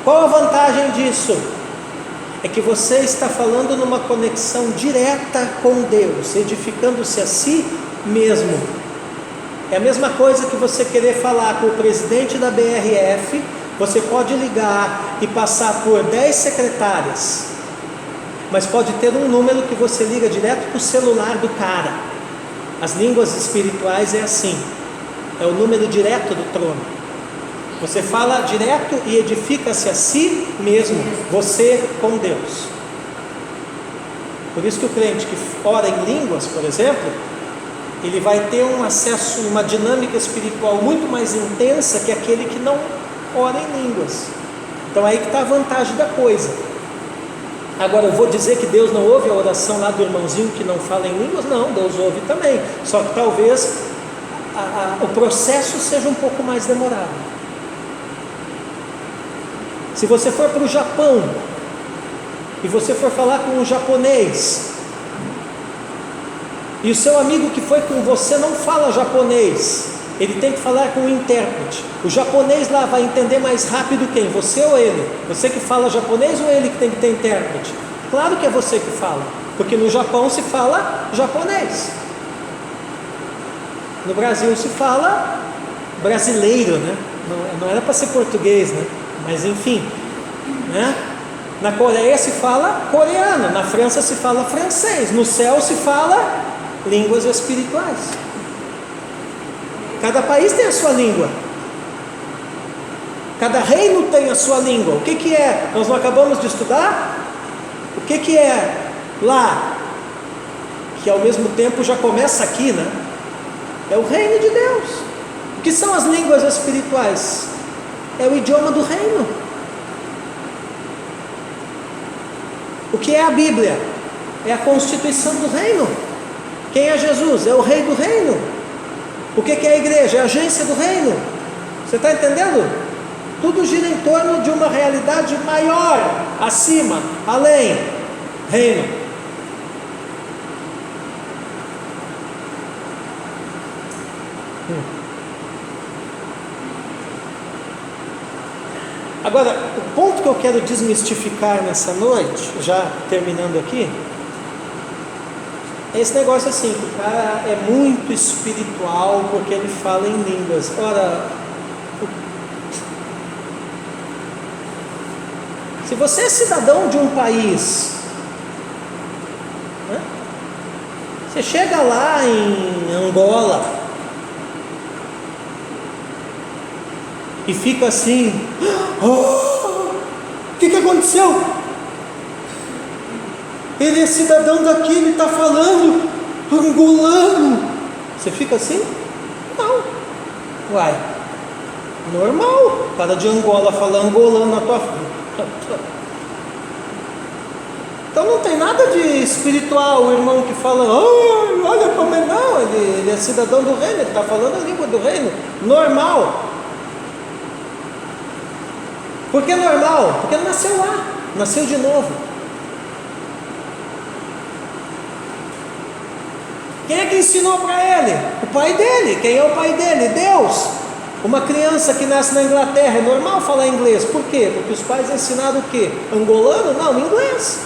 Qual a vantagem disso? É que você está falando numa conexão direta com Deus, edificando-se a si mesmo. É a mesma coisa que você querer falar com o presidente da BRF. Você pode ligar e passar por 10 secretárias, mas pode ter um número que você liga direto para o celular do cara. As línguas espirituais é assim, é o número direto do trono. Você fala direto e edifica-se a si mesmo, você com Deus. Por isso que o crente que ora em línguas, por exemplo, ele vai ter um acesso, uma dinâmica espiritual muito mais intensa que aquele que não ora em línguas. Então aí que está a vantagem da coisa. Agora eu vou dizer que Deus não ouve a oração lá do irmãozinho que não fala em línguas? Não, Deus ouve também. Só que talvez o processo seja um pouco mais demorado. Se você for para o Japão e você for falar com um japonês, e o seu amigo que foi com você não fala japonês, ele tem que falar com um intérprete. O japonês lá vai entender mais rápido quem? Você ou ele? Você que fala japonês ou ele que tem que ter intérprete? Claro que é você que fala, porque no Japão se fala japonês. No Brasil se fala brasileiro, né? Não era para ser português, né? Mas enfim, né? Na Coreia se fala coreano, na França se fala francês, no céu se fala línguas espirituais. Cada país tem a sua língua. Cada reino tem a sua língua. O que é? Nós não acabamos de estudar? O que é lá? Que ao mesmo tempo já começa aqui, né? É o reino de Deus. O que são as línguas espirituais? É o idioma do reino. O que é a Bíblia? É a constituição do reino. Quem é Jesus? É o rei do reino. O que é a igreja? É a agência do reino. Você está entendendo? Tudo gira em torno de uma realidade maior, acima, além, reino. Agora, o ponto que eu quero desmistificar nessa noite, já terminando aqui, é esse negócio assim, que o cara é muito espiritual porque ele fala em línguas. Ora, se você é cidadão de um país, né? Você chega lá em Angola e fica assim, o que aconteceu? Ele é cidadão daqui, ele está falando angolano. Você fica assim? Não. Uai, normal. O cara de Angola fala angolano na tua frente. Então não tem nada de espiritual, o irmão que fala, olha como é, não, ele é cidadão do reino, ele está falando a língua do reino, normal. Por que normal? Porque ele nasceu lá, nasceu de novo. Quem é que ensinou para ele? O pai dele. Quem é o pai dele? Deus. Uma criança que nasce na Inglaterra, é normal falar inglês. Por quê? Porque os pais ensinaram o quê? Angolano? Não, inglês.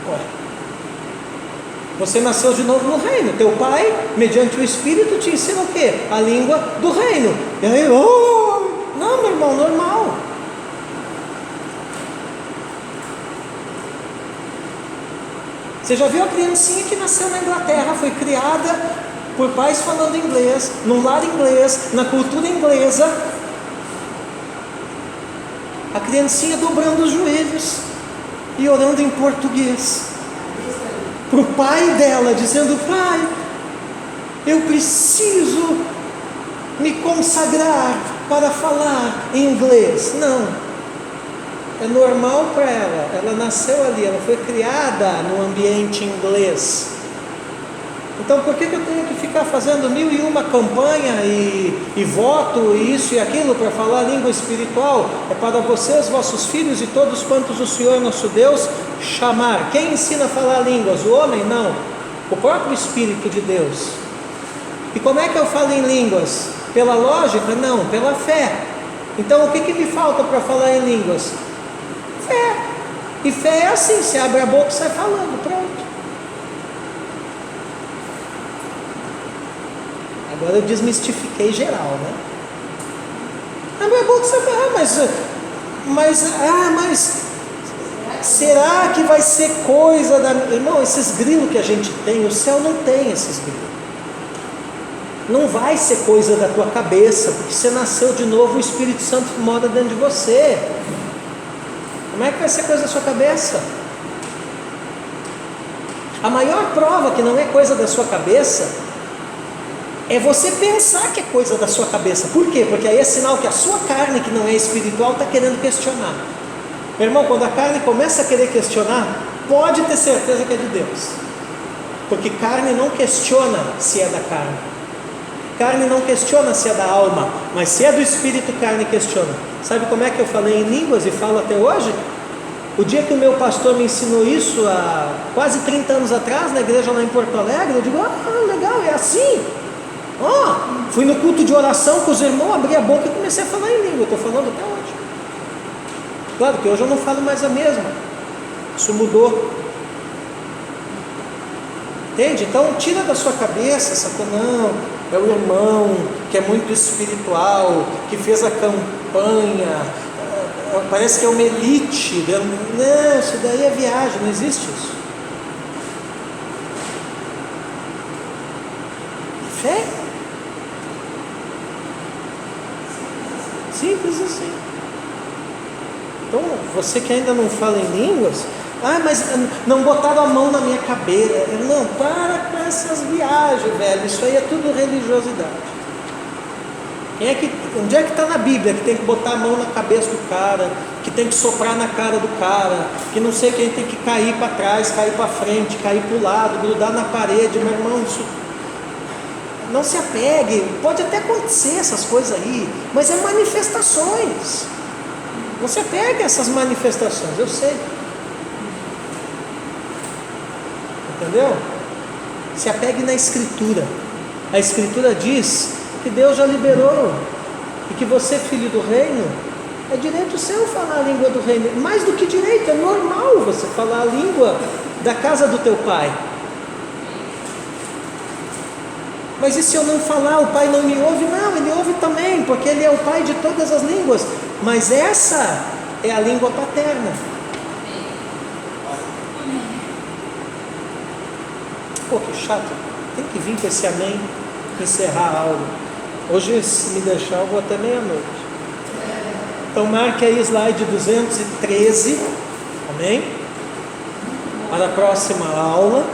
Ué. Você nasceu de novo no reino. Teu pai, mediante o Espírito, te ensina o quê? A língua do reino. E aí, não, meu irmão, normal. Você já viu a criancinha que nasceu na Inglaterra, foi criada por pais falando inglês, num lar inglês, na cultura inglesa. A criancinha dobrando os joelhos e orando em português para o pai dela, dizendo: pai, eu preciso me consagrar para falar em inglês. Não, é normal para ela, ela nasceu ali, ela foi criada no ambiente inglês. Então por que eu tenho que ficar fazendo 1001 campanha e voto e isso e aquilo para falar língua espiritual? É para vocês, vossos filhos e todos quantos o Senhor nosso Deus chamar. Quem ensina a falar línguas? O homem? Não, o próprio Espírito de Deus. E como é que eu falo em línguas? Pela lógica? Não, pela fé. Então o que me falta para falar em línguas? Fé. E fé é assim, você abre a boca e sai falando, pronto. Agora eu desmistifiquei geral, né? Abre a boca e sai falando, mas será que vai ser coisa da... Irmão, esses grilos que a gente tem, o céu não tem esses grilos. Não vai ser coisa da tua cabeça, porque você nasceu de novo, o Espírito Santo mora dentro de você. Como é que vai ser coisa da sua cabeça? A maior prova que não é coisa da sua cabeça é você pensar que é coisa da sua cabeça. Por quê? Porque aí é sinal que a sua carne, que não é espiritual, está querendo questionar. Meu irmão, quando a carne começa a querer questionar, pode ter certeza que é de Deus. Porque carne não questiona se é da carne. Carne não questiona se é da alma, mas se é do Espírito, carne questiona. Sabe como é que eu falei em línguas e falo até hoje? O dia que o meu pastor me ensinou isso, há quase 30 anos atrás, na igreja lá em Porto Alegre, eu digo: legal, é assim. Fui no culto de oração com os irmãos, abri a boca e comecei a falar em língua. Estou falando até hoje. Claro que hoje eu não falo mais a mesma. Isso mudou. Entende? Então tira da sua cabeça essa coisa. Não, é o irmão que é muito espiritual, que fez a campanha, parece que é uma elite. Não, isso daí é viagem, não existe isso. Fé. Simples assim. Então, você que ainda não fala em línguas, mas não botaram a mão na minha cabeça. Não, para com essas viagens, velho. Isso aí é tudo religiosidade. Onde é que está na Bíblia que tem que botar a mão na cabeça do cara, que tem que soprar na cara do cara, que não sei quem tem que cair para trás, cair para frente, cair para o lado, grudar na parede? Meu irmão, isso... Não se apegue, pode até acontecer essas coisas aí, mas é manifestações. Não se apegue a essas manifestações, eu sei. Entendeu? Se apegue na Escritura. A Escritura diz que Deus já liberou e que você, filho do reino, é direito seu falar a língua do reino. Mais do que direito, é normal você falar a língua da casa do teu pai. Mas e se eu não falar, o pai não me ouve? Não, ele ouve também, porque ele é o pai de todas as línguas. Mas essa é a língua paterna. Pô, que chato. Tem que vir com esse amém, encerrar a aula. Hoje, se me deixar, eu vou até meia-noite. Então marque aí slide 213. Amém? Para a próxima aula.